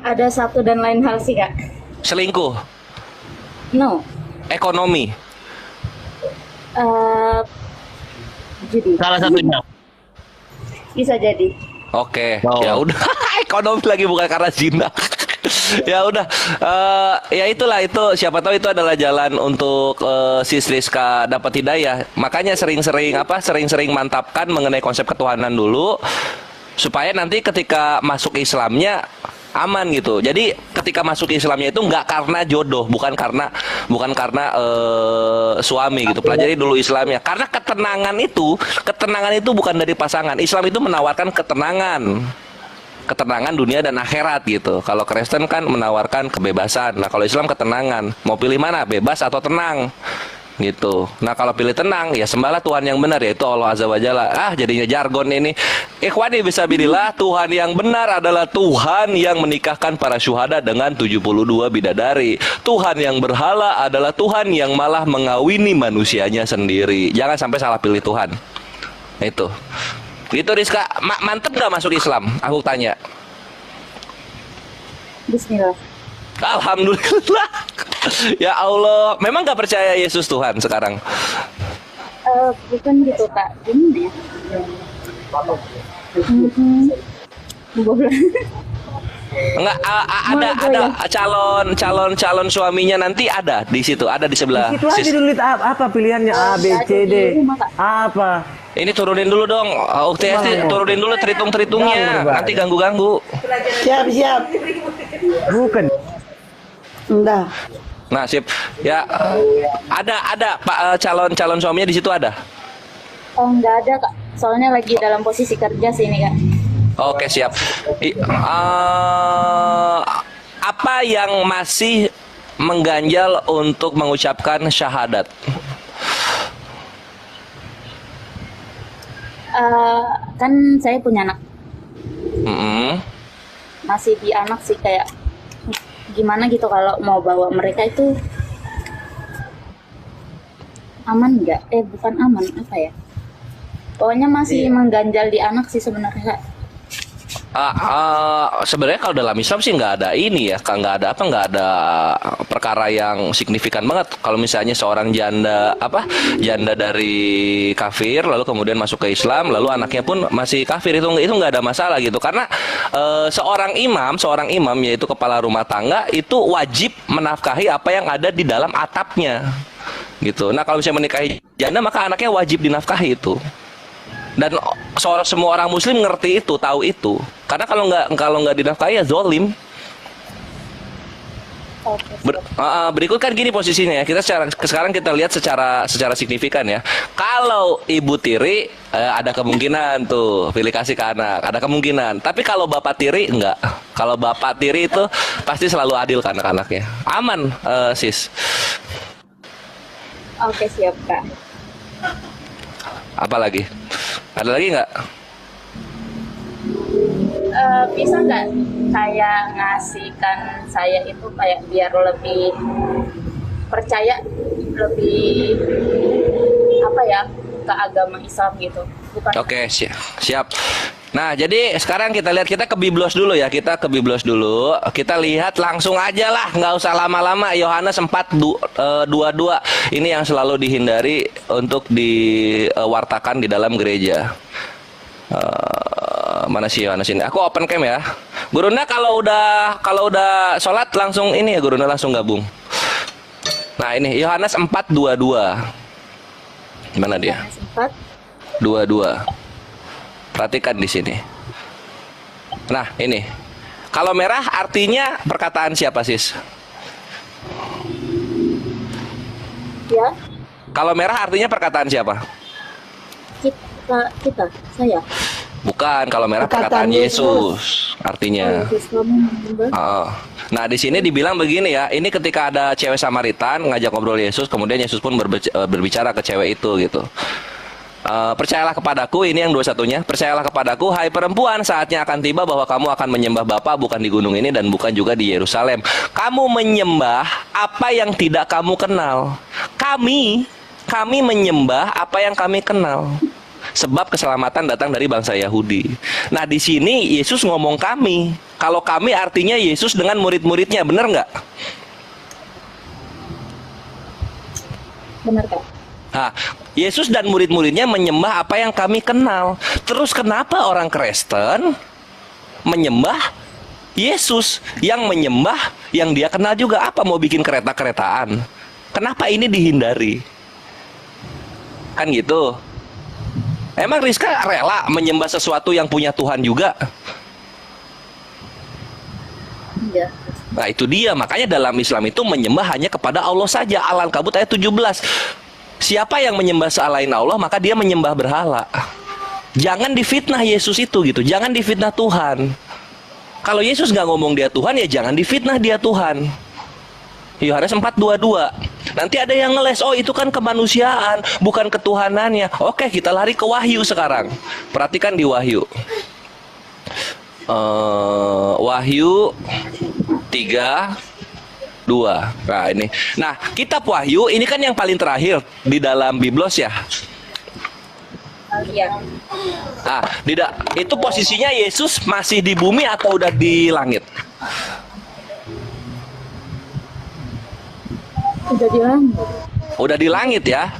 I: Ada satu dan lain hal sih, Kak.
F: Selingkuh,
I: No.
F: ekonomi.
I: Judi.
B: Salah satunya.
I: Bisa jadi.
F: Oke, ya udah. Ekonomi lagi bukan karena zina. Ya udah, ya itulah itu. Siapa tahu itu adalah jalan untuk si Rizka dapat hidayah. Makanya sering-sering mantapkan mengenai konsep ketuhanan dulu, supaya nanti ketika masuk Islamnya aman gitu. Jadi ketika masuk Islamnya itu nggak karena jodoh, bukan karena suami gitu. Pelajari dulu Islamnya. Karena ketenangan itu bukan dari pasangan. Islam itu menawarkan ketenangan dunia dan akhirat gitu. Kalau Kristen kan menawarkan kebebasan. Nah, kalau Islam ketenangan. Mau pilih mana? Bebas atau tenang? Gitu. Nah, kalau pilih tenang, ya sembahlah Tuhan yang benar, yaitu Allah Azza wa Jalla. Jadinya jargon ini. Ikhwani bisabilillah, Tuhan yang benar adalah Tuhan yang menikahkan para syuhada dengan 72 bidadari. Tuhan yang berhala adalah Tuhan yang malah mengawini manusianya sendiri. Jangan sampai salah pilih Tuhan. Itu. Gitu Rizka, mantep gak masuk Islam? Aku tanya.
I: Bismillah.
F: Alhamdulillah. Ya Allah, memang gak percaya Yesus Tuhan sekarang?
I: Bukan gitu, Kak. Gimana ya? Boleh.
F: Enggak, ada calon suaminya nanti ada di situ, ada di sebelah.
J: Itu aja dulu apa pilihannya A B C D. Apa?
F: Ini turunin dulu dong, UTS turunin dulu terhitung-terhitungnya, nanti ganggu-ganggu.
E: Siap.
J: Bukan.
E: Udah.
F: Nah, sip. Ya, ada Pak calon suaminya di situ ada.
I: Oh, nggak ada, Kak. Soalnya lagi dalam posisi kerja sih ini, Kak.
F: Oke, siap. Apa yang masih mengganjal untuk mengucapkan syahadat?
I: Kan saya punya anak. Masih di anak sih, kayak gimana gitu kalau mau bawa mereka itu aman nggak? Bukan aman, apa ya? Pokoknya masih mengganjal di anak sih sebenarnya, Kak.
F: Sebenarnya kalau dalam Islam sih nggak ada ini ya, nggak ada perkara yang signifikan banget. Kalau misalnya seorang janda dari kafir lalu kemudian masuk ke Islam, lalu anaknya pun masih kafir, itu nggak ada masalah gitu. Karena seorang imam yaitu kepala rumah tangga itu wajib menafkahi apa yang ada di dalam atapnya gitu. Nah kalau misalnya menikahi janda maka anaknya wajib dinafkahi itu. Dan semua orang muslim ngerti itu, tahu itu. Karena kalau nggak dinafkahi ya zolim. Berikut kan gini posisinya ya. Sekarang kita lihat secara signifikan ya. Kalau ibu tiri ada kemungkinan tuh pilih kasih ke anak, ada kemungkinan. Tapi kalau bapak tiri enggak. Kalau bapak tiri itu pasti selalu adil ke anak-anaknya. Aman, sis.
I: Oke, siap Kak.
F: Apa lagi? Ada lagi nggak?
I: Bisa nggak kayak ngasihkan saya itu kayak biar lebih percaya, lebih apa ya, ke agama Islam gitu? Bukan?
F: Oke, siap. Nah, jadi sekarang kita ke Biblos dulu ya. Kita lihat langsung aja lah, nggak usah lama-lama. Yohanes 4:22 ini yang selalu dihindari untuk diwartakan di dalam gereja. Mana sih Yohanes ini? Aku open cam ya. Gurunda kalau udah sholat langsung ini ya, Gurunda langsung gabung. Nah, ini Yohanes 4:22. Gimana dia? 4:22. Perhatikan di sini. Nah, ini. Kalau merah artinya perkataan siapa, sis?
I: Ya.
F: Kalau merah artinya perkataan siapa?
I: Kita, saya.
F: Bukan, kalau merah perkataan Yesus artinya. Nah, di sini dibilang begini ya. Ini ketika ada cewek Samaritan ngajak ngobrol Yesus, kemudian Yesus pun berbicara ke cewek itu gitu. Percayalah kepadaku, ini yang 21-nya. Percayalah kepadaku, hai perempuan, saatnya akan tiba bahwa kamu akan menyembah Bapa bukan di gunung ini dan bukan juga di Yerusalem. Kamu menyembah apa yang tidak kamu kenal. Kami menyembah apa yang kami kenal. Sebab keselamatan datang dari bangsa Yahudi. Nah, di sini Yesus ngomong kami. Kalau kami artinya Yesus dengan murid-muridnya, benar nggak?
I: Benar, Kak.
F: Nah, Yesus dan murid-muridnya menyembah apa yang kami kenal. Terus kenapa orang Kristen menyembah Yesus yang menyembah yang dia kenal juga? Apa mau bikin kereta-keretaan? Kenapa ini dihindari? Kan gitu. Emang Rizka rela menyembah sesuatu yang punya Tuhan juga?
I: Iya.
F: Nah, itu dia. Makanya dalam Islam itu menyembah hanya kepada Allah saja. Al-Ankabut ayat 17. Siapa yang menyembah selain Allah, maka dia menyembah berhala. Jangan difitnah Yesus itu gitu. Jangan difitnah Tuhan. Kalau Yesus nggak ngomong dia Tuhan, ya jangan difitnah dia Tuhan. Yohanes 4:22. Nanti ada yang ngeles, oh itu kan kemanusiaan, bukan ketuhanannya. Oke, kita lari ke Wahyu sekarang. Perhatikan di Wahyu. Wahyu 3:2. Nah, ini. Nah, kitab Wahyu ini kan yang paling terakhir di dalam Biblos ya.
I: Iya.
F: Ah, itu posisinya Yesus masih di bumi atau udah di langit?
I: Udah di langit.
F: Udah di langit ya.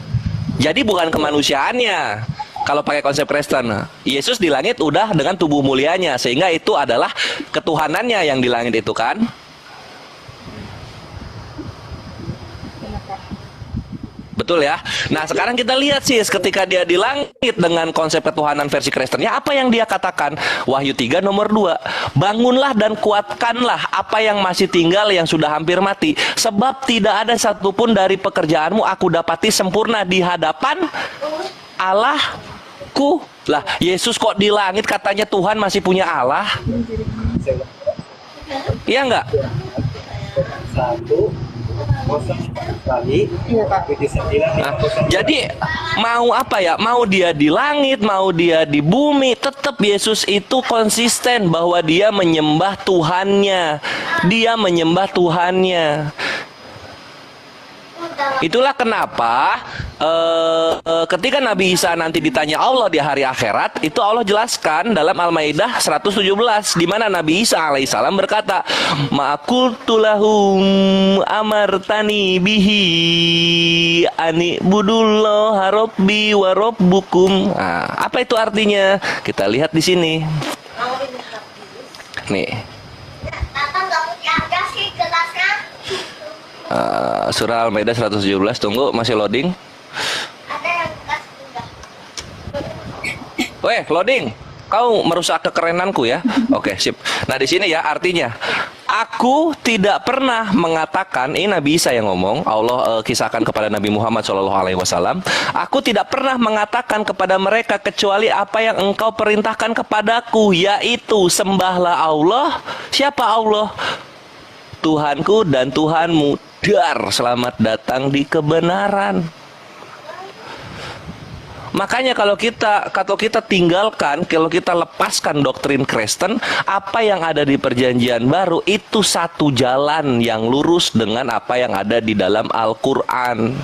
F: Jadi bukan kemanusiaannya. Kalau pakai konsep Kristen, Yesus di langit udah dengan tubuh mulianya, sehingga itu adalah ketuhanannya yang di langit itu kan. Betul ya. Nah, sekarang kita lihat sih ketika dia di langit dengan konsep ketuhanan versi Kristennya, apa yang dia katakan? Wahyu 3:2. Bangunlah dan kuatkanlah apa yang masih tinggal yang sudah hampir mati, sebab tidak ada satupun dari pekerjaanmu aku dapati sempurna di hadapan Allahku. Lah, Yesus kok di langit katanya Tuhan masih punya Allah? Iya enggak? Nah, jadi mau apa ya? Mau dia di langit, mau dia di bumi, tetap Yesus itu konsisten bahwa dia menyembah Tuhannya. Dia menyembah Tuhannya. Itulah kenapa ketika Nabi Isa nanti ditanya Allah di hari akhirat, itu Allah jelaskan dalam Al-Maidah 117 di mana Nabi Isa alaihissalam berkata, "Ma'qultulahum amartani bihi ani budullah rabbi wa rabbukum." Nah, apa itu artinya? Kita lihat di sini. Nih. Surah Al-Maidah 117, tunggu masih loading. Weh, loading. Kau merusak kekerenanku ya. Oke, sip. Nah, di sini ya artinya, aku tidak pernah mengatakan, ini Nabi Isa yang ngomong, Allah kisahkan kepada Nabi Muhammad SAW, aku tidak pernah mengatakan kepada mereka kecuali apa yang engkau perintahkan kepadaku, yaitu sembahlah Allah. Siapa Allah? Tuhanku dan Tuhanmu. Dar, selamat datang di kebenaran. Makanya kalau kita tinggalkan, kalau kita lepaskan doktrin Kristen, apa yang ada di Perjanjian Baru itu satu jalan yang lurus dengan apa yang ada di dalam Al-Qur'an.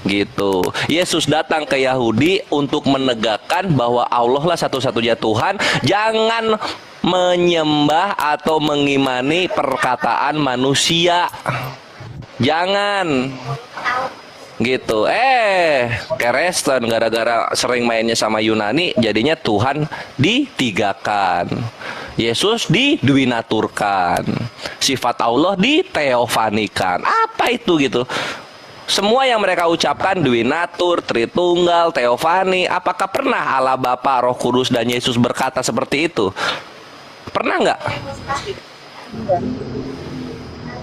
F: Gitu. Yesus datang ke Yahudi untuk menegakkan bahwa Allah lah satu-satunya Tuhan. Jangan menyembah atau mengimani perkataan manusia. Jangan gitu. Kristen gara-gara sering mainnya sama Yunani, jadinya Tuhan ditigakan, Yesus didwinaturkan, sifat Allah diteofanikan. Apa itu gitu? Semua yang mereka ucapkan dwinatur, tritunggal, teofani. Apakah pernah Allah Bapa, Roh Kudus dan Yesus berkata seperti itu? Pernah nggak?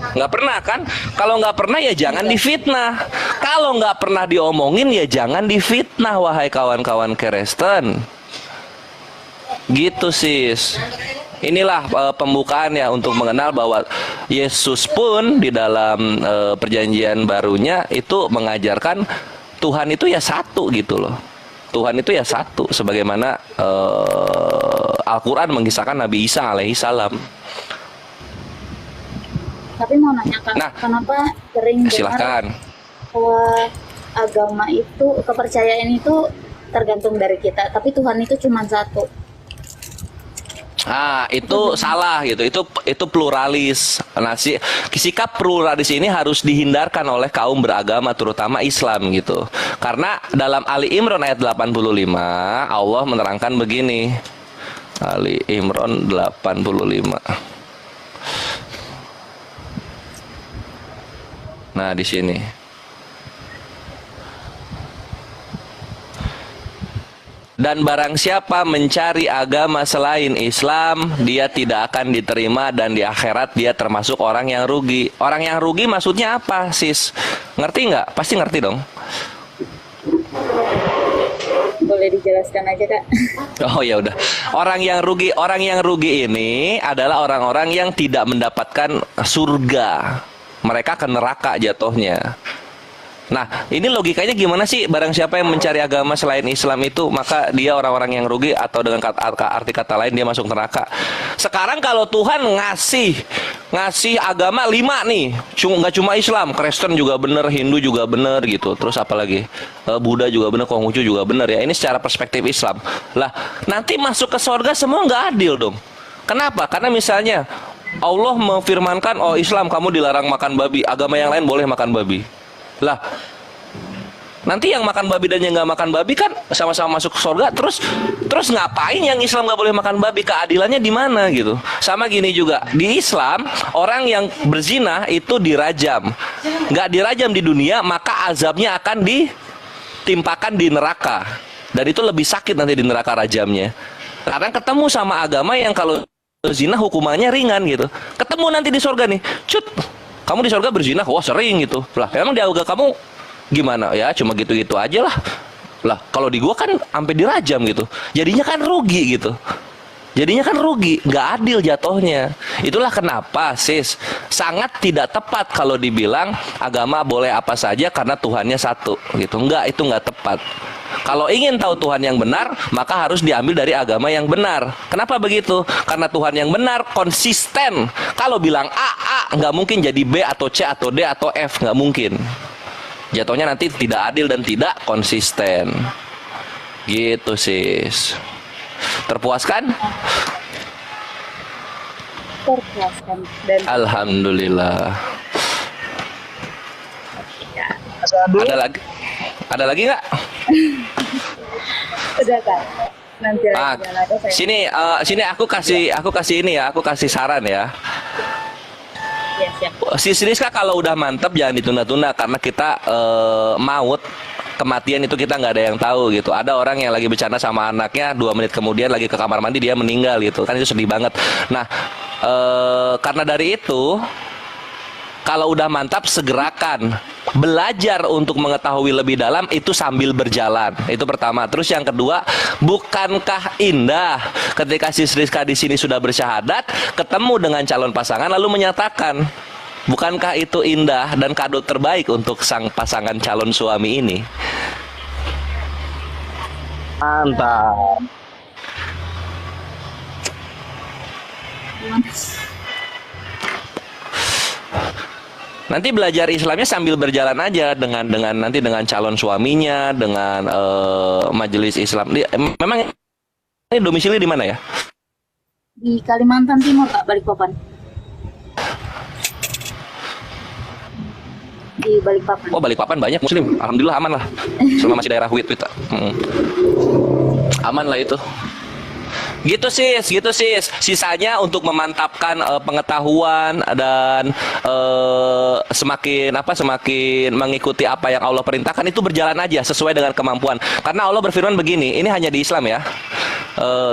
F: Nggak pernah kan? Kalau nggak pernah ya jangan difitnah. Kalau nggak pernah diomongin ya jangan difitnah, wahai kawan-kawan Kristen. Gitu sis. Inilah pembukaan ya untuk mengenal bahwa Yesus pun di dalam perjanjian barunya itu mengajarkan Tuhan itu ya satu gitu loh. Tuhan itu ya satu, sebagaimana Al-Quran mengisahkan Nabi Isa alaihissalam.
I: Tapi mau nanya Kak, kenapa sering
F: Silahkan.
I: dengar agama itu, kepercayaan itu tergantung dari kita, tapi Tuhan itu cuma satu.
F: Itu salah gitu. Itu pluralis. Nah, sikap pluralis ini harus dihindarkan oleh kaum beragama, terutama Islam gitu. Karena dalam Ali Imran ayat 85 Allah menerangkan begini. Ali Imran 85. Nah, di sini. Dan barang siapa mencari agama selain Islam, dia tidak akan diterima dan di akhirat dia termasuk orang yang rugi. Orang yang rugi maksudnya apa, sis? Ngerti nggak? Pasti ngerti dong.
I: Boleh dijelaskan aja Kak?
F: Oh ya udah. Orang yang rugi ini adalah orang-orang yang tidak mendapatkan surga. Mereka ke neraka jatuhnya. Nah, ini logikanya gimana sih? Barang siapa yang mencari agama selain Islam itu, maka dia orang-orang yang rugi, atau dengan arti kata lain dia masuk neraka. Sekarang kalau Tuhan ngasih agama 5 nih, nggak cuma Islam, Kristen juga bener, Hindu juga bener gitu. Terus apa lagi? Buddha juga bener, Konghucu juga bener ya. Ini secara perspektif Islam. Lah, nanti masuk ke surga semua nggak adil dong. Kenapa? Karena misalnya Allah memfirmankan, oh Islam kamu dilarang makan babi, agama yang lain boleh makan babi. Lah, nanti yang makan babi dan yang nggak makan babi kan sama-sama masuk ke surga. Terus ngapain yang Islam nggak boleh makan babi? Keadilannya di mana gitu? Sama gini juga di Islam, orang yang berzina itu dirajam. Nggak dirajam di dunia, maka azabnya akan ditimpakan di neraka. Dan itu lebih sakit nanti di neraka rajamnya. Karena ketemu sama agama yang kalau zina hukumannya ringan gitu. Ketemu nanti di surga nih, cut. Kamu di surga berzina, wah sering gitu. Lah, emang di agama kamu gimana? Ya cuma gitu-gitu aja lah. Lah, kalau di gua kan sampai dirajam gitu. Jadinya kan rugi gitu. Jadinya kan rugi, nggak adil jatuhnya. Itulah kenapa sis sangat tidak tepat kalau dibilang agama boleh apa saja karena Tuhannya satu gitu. Itu nggak tepat. Kalau ingin tahu Tuhan yang benar, maka harus diambil dari agama yang benar. Kenapa begitu? Karena Tuhan yang benar konsisten. Kalau bilang A, nggak mungkin jadi B atau C atau D atau F, nggak mungkin. Jatuhnya nanti tidak adil dan tidak konsisten. Gitu, sis. Terpuaskan?
I: Terpuaskan dan
F: Alhamdulillah. Ada lagi? Ada lagi nggak?
I: udah kan. Nanti
F: Ah,
I: lagi jalan ada saya.
F: sini aku kasih saran ya.
I: Ya, siap.
F: Si Rizka kalau udah mantep jangan ditunda-tunda karena kita maut kematian itu kita nggak ada yang tahu gitu. Ada orang yang lagi bercanda sama anaknya 2 menit kemudian lagi ke kamar mandi dia meninggal gitu kan, itu sedih banget. Nah karena dari itu kalau udah mantap segerakan belajar untuk mengetahui lebih dalam itu sambil berjalan. Itu pertama. Terus yang kedua, bukankah indah ketika si Rizka di sini sudah bersyahadat, ketemu dengan calon pasangan lalu menyatakan, bukankah itu indah dan kado terbaik untuk sang pasangan calon suami ini?
B: Mantap.
F: Nanti belajar Islamnya sambil berjalan aja dengan nanti dengan calon suaminya, dengan majelis Islam. Memang ini domisili di mana ya?
I: Di Kalimantan Timur, Kak, Balikpapan. Di Balikpapan.
F: Oh, Balikpapan banyak muslim. Alhamdulillah aman lah. Selama masih daerah Wit. Aman lah itu. Gitu sis. Sisanya untuk memantapkan pengetahuan dan semakin mengikuti apa yang Allah perintahkan itu berjalan aja sesuai dengan kemampuan. Karena Allah berfirman begini, ini hanya di Islam ya.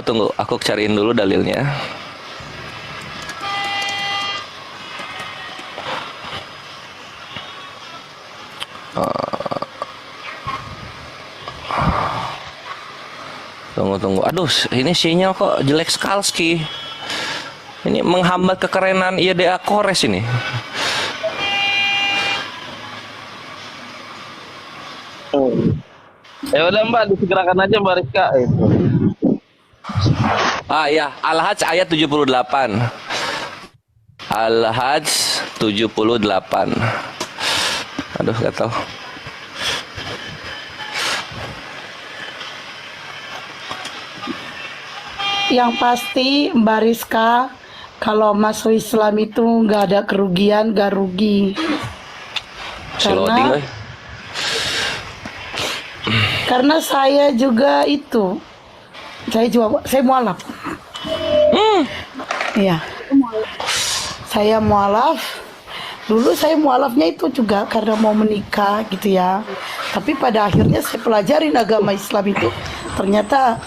F: Tunggu, aku cariin dulu dalilnya. Tunggu. Aduh, ini sinyal kok jelek sekali. Ini menghambat kekerenan IDA Kores ini.
B: Ya udah Mbak, disegerakan aja Mbak Rizka itu.
F: Ah ya, Al-Hajj ayat 78. Al-Hajj 78. Aduh, gak tahu.
E: Yang pasti Mbak Rizka, kalau masuk Islam itu nggak ada kerugian, nggak rugi. Karena saya juga itu, saya mualaf. Iya. Saya mualaf. Dulu saya mualafnya itu juga karena mau menikah gitu ya. Tapi pada akhirnya saya pelajarin agama Islam itu. Ternyata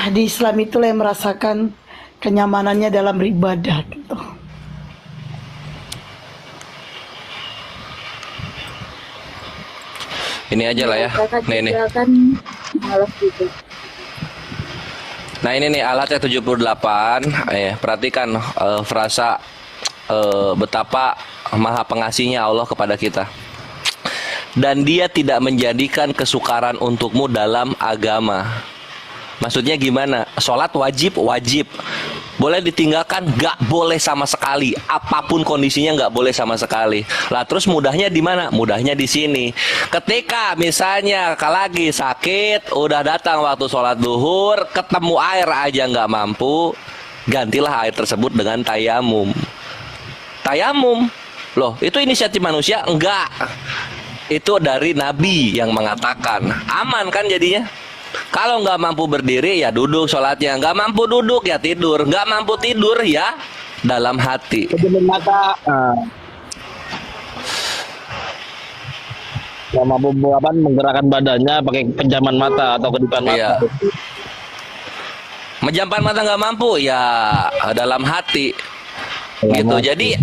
E: di Islam itulah yang merasakan kenyamanannya dalam beribadah gitu.
F: Ini aja lah ya. Nih. Nah ini nih alatnya 78. Perhatikan frasa betapa maha pengasihnya Allah kepada kita. Dan dia tidak menjadikan kesukaran untukmu dalam agama. Maksudnya gimana? Sholat wajib. Boleh ditinggalkan? Gak boleh sama sekali. Apapun kondisinya gak boleh sama sekali. Lah terus mudahnya di mana? Mudahnya di sini. Ketika misalnya lagi sakit, udah datang waktu sholat duhur, ketemu air aja gak mampu, gantilah air tersebut dengan tayamum. Tayamum. Loh, itu inisiatif manusia? Enggak. Itu dari Nabi yang mengatakan. Aman kan jadinya? Kalau nggak mampu berdiri ya duduk sholatnya, nggak mampu duduk ya tidur, nggak mampu tidur ya dalam hati.
B: Mata, nggak mampu menggerakkan badannya pakai penjaman mata atau kedipan mata.
F: Iya. Menjampan mata nggak mampu ya dalam hati. Gitu. Jadi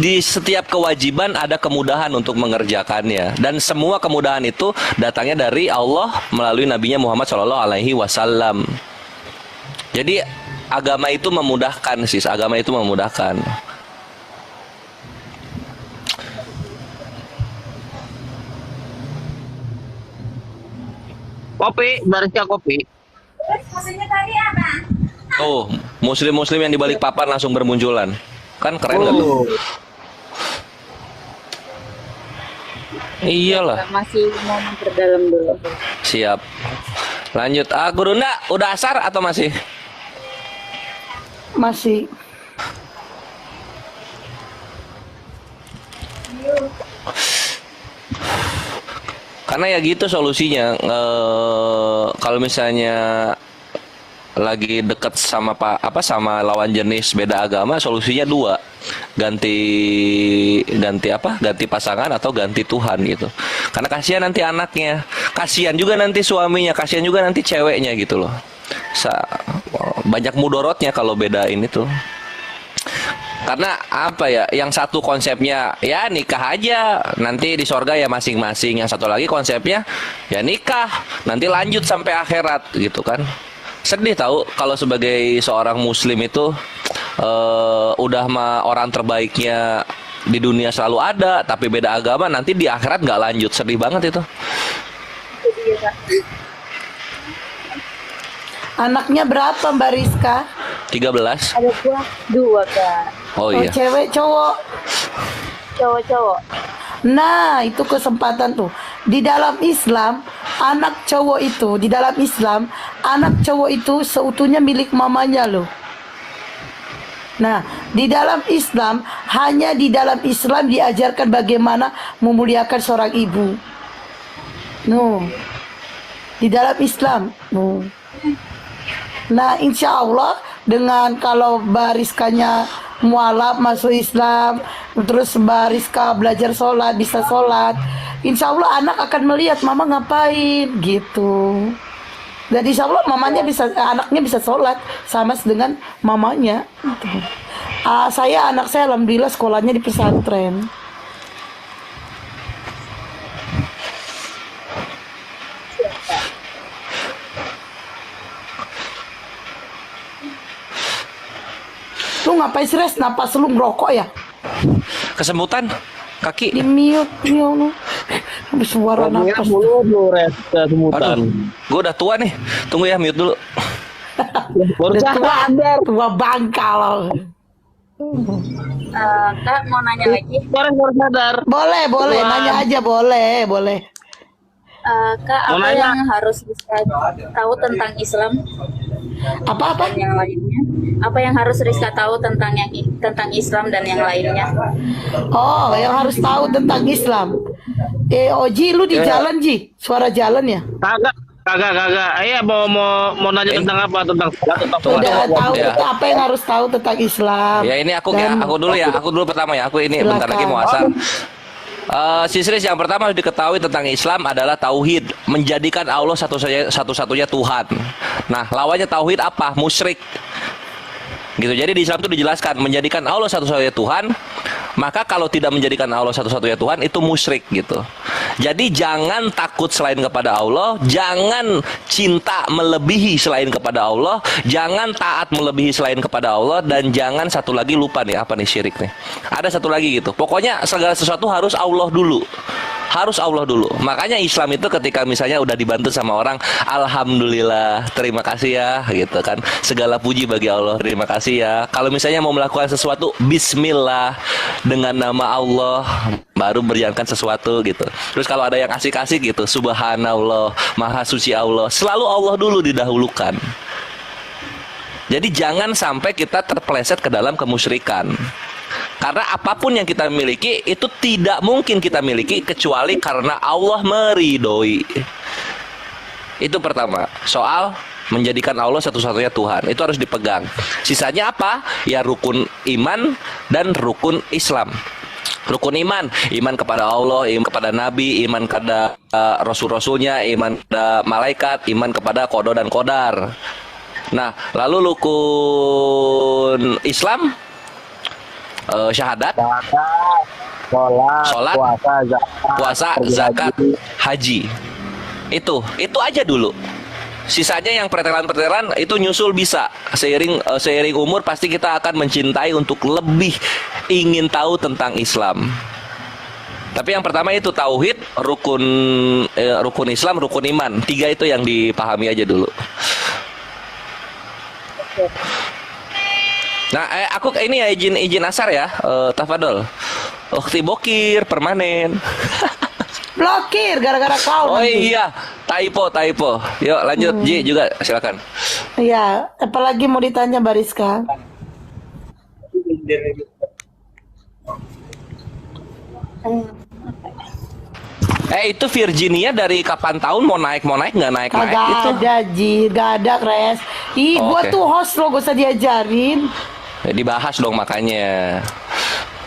F: di setiap kewajiban ada kemudahan untuk mengerjakannya, dan semua kemudahan itu datangnya dari Allah melalui nabinya Muhammad SAW. Jadi agama itu memudahkan sis, agama itu memudahkan.
B: Kopi, barisnya kopi.
F: Tuh, muslim-muslim yang di Balikpapan langsung bermunculan. Kan keren kan tuh? Iyalah.
I: Masih mau memperdalam dulu.
F: Siap. Lanjut. Guru Nda, udah asar atau masih?
E: Masih.
F: Karena ya gitu solusinya. Kalau misalnya lagi deket sama sama lawan jenis beda agama, solusinya dua, ganti pasangan atau ganti Tuhan gitu. Karena kasihan nanti anaknya, kasihan juga nanti suaminya, kasihan juga nanti ceweknya gitu loh. Banyak mudorotnya kalau beda ini tuh. Karena apa ya, yang satu konsepnya ya nikah aja, nanti di sorga ya masing-masing. Yang satu lagi konsepnya ya nikah, nanti lanjut sampai akhirat gitu kan. Sedih tahu kalau sebagai seorang muslim itu udah mah orang terbaiknya di dunia selalu ada, tapi beda agama nanti di akhirat nggak lanjut. Sedih banget itu.
E: Anaknya berapa Mbak Rizka?
F: 13.
I: Ada dua Kak.
F: Oh iya.
E: Cewek cowok.
I: Cowok-cowok.
E: Nah, itu kesempatan tuh. Di dalam Islam, anak cowok itu, di dalam Islam, anak cowok itu seutuhnya milik mamanya loh. Nah, di dalam Islam, hanya di dalam Islam diajarkan bagaimana memuliakan seorang ibu. No. Di dalam Islam. No. Nah, insya Allah dengan kalau bariskanya mualaf masuk Islam, terus bariska belajar sholat, bisa sholat, insya Allah anak akan melihat mama ngapain gitu. Dan insya Allah mamanya bisa, anaknya bisa sholat sama dengan mamanya. Gitu. Anak saya alhamdulillah sekolahnya di pesantren. Lu ngapain sih Res? Napas lu ngerokok ya?
F: Kesemutan kaki.
E: Di mute ya Allah. Habis suara napas.
F: Gue udah tua nih. Tunggu ya, mute dulu.
E: Tua bangkal.
I: Kak mau nanya lagi.
E: Boleh, nanya aja boleh.
I: Kak, apa yang harus bisa tahu tentang Islam?
E: Apa?
I: Dan yang lainnya? Apa yang harus Rizka tahu tentang Islam dan yang lainnya?
E: Oh, yang harus tahu tentang Islam. Oji, lu di jalan Ji? Suara jalan ya?
J: Kagak. Iya mau nanya tentang apa? Tentang
E: Udah tahu
F: ya.
E: apa yang harus tahu tentang Islam?
F: Ya ini aku dulu ya. Aku dulu pertama ya. Aku ini bentar lagi mau asar. Sisris, yang pertama harus diketahui tentang Islam adalah tauhid, menjadikan Allah satu-satunya Tuhan. Nah, lawannya tauhid apa? Musyrik. Gitu. Jadi di Islam itu dijelaskan menjadikan Allah satu-satunya Tuhan, maka kalau tidak menjadikan Allah satu-satunya Tuhan itu musyrik gitu. Jadi jangan takut selain kepada Allah, jangan cinta melebihi selain kepada Allah, jangan taat melebihi selain kepada Allah, dan jangan satu lagi lupa nih, apa nih syirik nih. Ada satu lagi gitu. Pokoknya segala sesuatu harus Allah dulu. Harus Allah dulu. Makanya Islam itu ketika misalnya udah dibantu sama orang, alhamdulillah, terima kasih ya, gitu kan. Segala puji bagi Allah, terima kasih ya. Kalau misalnya mau melakukan sesuatu, bismillah, dengan nama Allah, baru berjalankan sesuatu gitu. Terus kalau ada yang kasih-kasih gitu, subhanallah, maha suci Allah, selalu Allah dulu didahulukan. Jadi jangan sampai kita terpeleset ke dalam kemusyrikan. Karena apapun yang kita miliki itu tidak mungkin kita miliki kecuali karena Allah meridhoi. Itu pertama, soal menjadikan Allah satu-satunya Tuhan. Itu harus dipegang. Sisanya apa? Ya rukun iman dan rukun Islam. Rukun iman kepada Allah, iman kepada Nabi, iman kepada Rasul-Rasulnya, iman kepada malaikat, iman kepada qada dan qadar. Nah, lalu rukun Islam, syahadat, sholat, puasa, zakat, haji. Itu aja dulu. Sisanya yang pretelan itu nyusul bisa. Seiring umur pasti kita akan mencintai untuk lebih ingin tahu tentang Islam. Tapi yang pertama itu tauhid, rukun Islam, rukun iman. 3 itu yang dipahami aja dulu. Nah, aku ini ya izin asar ya, tafadol. Waktu bokir permanen.
E: Blokir gara-gara kau.
F: Oh
E: nanti.
F: iya, typo. Yuk lanjut, Ji juga silakan.
E: Iya, apalagi mau ditanya Bariska?
F: Itu Virginia dari kapan tahun mau naik nggak naik
E: Kagak
F: gitu.
E: ada, Ji, gak ada, Kres. Ih, gua
F: Oke.
E: tuh host lo, gak usah diajarin.
F: Ya, dibahas dong makanya.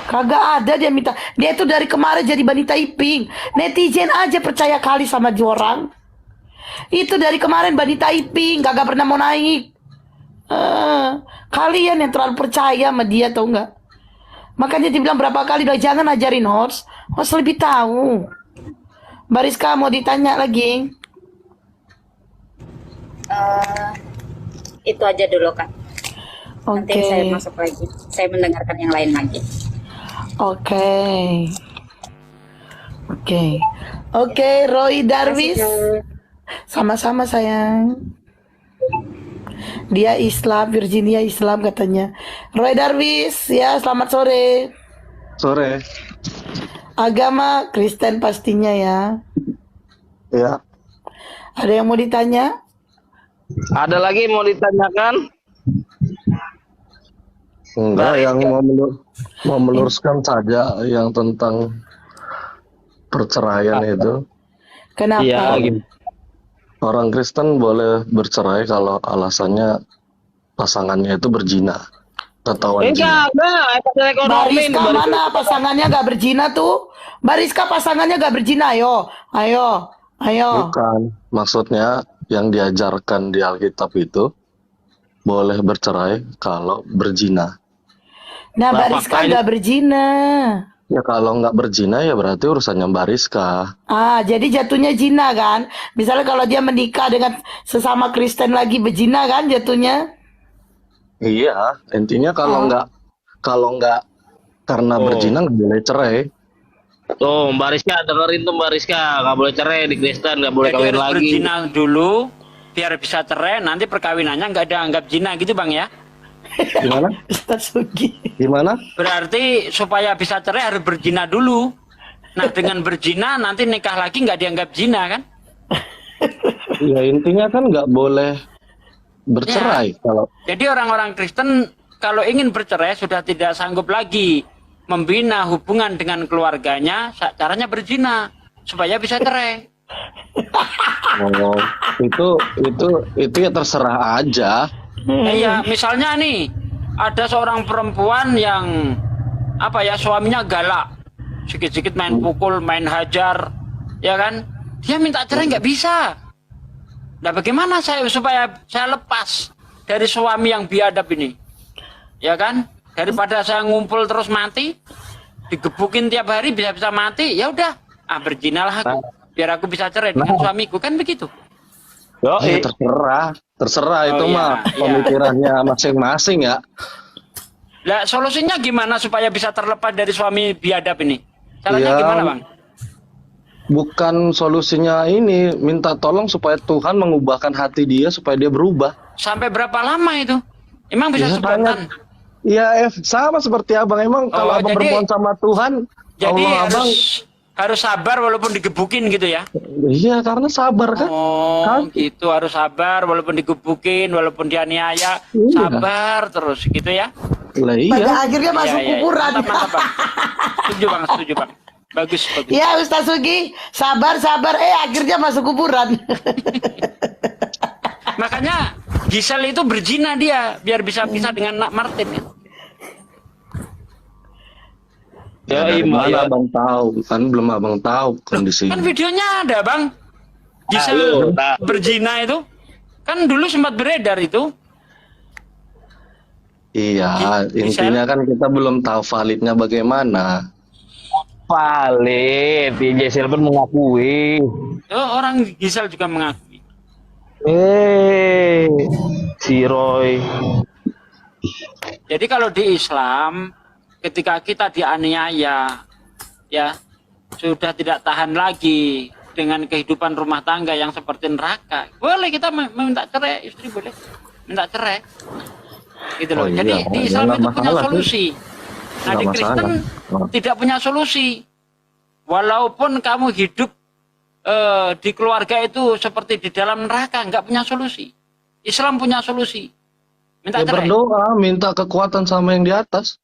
E: Kagak ada dia minta. Dia itu dari kemarin jadi Bani Taiping. Netizen aja percaya kali sama dia orang. Itu dari kemarin Bani Taiping, kagak pernah mau naik. Kalian yang terlalu percaya sama dia, tau nggak? Makanya dibilang berapa kali udah jangan ajarin host. Host lebih tahu. Bariska mau ditanya lagi?
I: Itu aja dulu Kak. Nanti
E: Oke.
I: saya masuk lagi. Saya mendengarkan yang lain lagi.
E: Oke. Roy Darwis. Sama-sama sayang. Dia Islam, Virginia Islam katanya. Roy Darwis, ya selamat sore.
K: Sore.
E: Agama Kristen pastinya ya.
K: Ya.
E: Ada yang mau ditanya?
B: Ada lagi mau ditanyakan?
K: Enggak, yang mau meluruskan saja yang tentang perceraian itu.
E: Kenapa?
B: Iya,
K: Orang Kristen boleh bercerai kalau alasannya pasangannya itu berzina. Ketahuan zina.
E: Bariska mana pasangannya gak berzina tuh? Bariska pasangannya gak berzina, ayo.
K: Bukan, maksudnya yang diajarkan di Alkitab itu boleh bercerai kalau berzina.
E: Nah, Bariska gak berzina.
K: Ya kalau nggak berzina ya berarti urusannya Bariska.
E: Jadi jatuhnya zina kan? Misalnya kalau dia menikah dengan sesama Kristen lagi berzina kan jatuhnya?
K: Iya, intinya kalau nggak karena berzina nggak boleh cerai.
B: Tuh, Mbak Rizka dengerin tuh Mbak Rizka, nggak boleh cerai di Kristen, nggak boleh
L: Jadi
B: kawin
L: harus
B: lagi.
L: berzina dulu biar bisa cerai, nanti perkawinannya nggak dianggap zina gitu Bang ya.
K: Gimana?
E: Ustaz Sugi.
K: Gimana?
L: Berarti supaya bisa cerai harus berzina dulu. Nah dengan berzina nanti nikah lagi nggak dianggap zina kan?
K: Ya intinya kan nggak boleh bercerai kalau.
L: Jadi orang-orang Kristen kalau ingin bercerai sudah tidak sanggup lagi membina hubungan dengan keluarganya, caranya berzina supaya bisa cerai.
K: Oh, itu ya terserah aja.
L: Iya, misalnya nih ada seorang perempuan yang suaminya galak, sedikit-sedikit main pukul, main hajar, ya kan? Dia minta cerai nggak bisa. Nah, bagaimana supaya saya lepas dari suami yang biadab ini, ya kan? Daripada saya ngumpul terus mati, digebukin tiap hari bisa-bisa mati, ya udah, berzinalah aku, biar aku bisa cerai dengan suamiku, kan begitu?
K: Ya, terserah itu mah pemikirannya masing-masing ya.
L: Lah solusinya gimana supaya bisa terlepas dari suami biadab ini? Caranya
K: Ya,
L: gimana Bang?
K: Bukan solusinya ini, minta tolong supaya Tuhan mengubahkan hati dia supaya dia berubah.
L: Sampai berapa lama itu? Emang bisa
K: Ya,
L: sebulan?
K: Ya, sama seperti abang. Emang kalau abang bermohon sama Tuhan,
L: Jadi
K: Allah abang,
L: harus sabar walaupun digebukin gitu ya?
K: iya karena sabar kan.
L: Oh gitu, harus sabar walaupun digebukin, walaupun dianiaya, sabar terus gitu ya?
K: Lah iya.
E: Pada akhirnya masuk kuburan.
L: Mantap, Bang. Setuju bang. Bagus.
E: Ya Ustaz Sugi, sabar, akhirnya masuk kuburan.
L: Makanya Gisel itu berzina dia, biar bisa pisah dengan Martin ya.
K: Ya, mana abang tahu kan, belum abang tahu kondisi.
L: Kan videonya ada Bang, Gisel berzina itu, kan dulu sempat beredar itu.
K: Iya, intinya kan kita belum tahu validnya bagaimana.
B: Valid, Gisel pun mengakui.
L: Orang Gisel juga mengakui.
B: Si Roy.
L: Jadi kalau di Islam, ketika kita dianiaya, ya sudah tidak tahan lagi dengan kehidupan rumah tangga yang seperti neraka, boleh kita meminta cerai, istri boleh minta cerai, gitu loh. Jadi di Islam itu punya solusi. Nah di Kristen tidak punya solusi. Walaupun kamu hidup di keluarga itu seperti di dalam neraka, nggak punya solusi. Islam punya solusi. Minta
K: Ya
L: cerai.
K: berdoa, minta kekuatan sama yang di atas.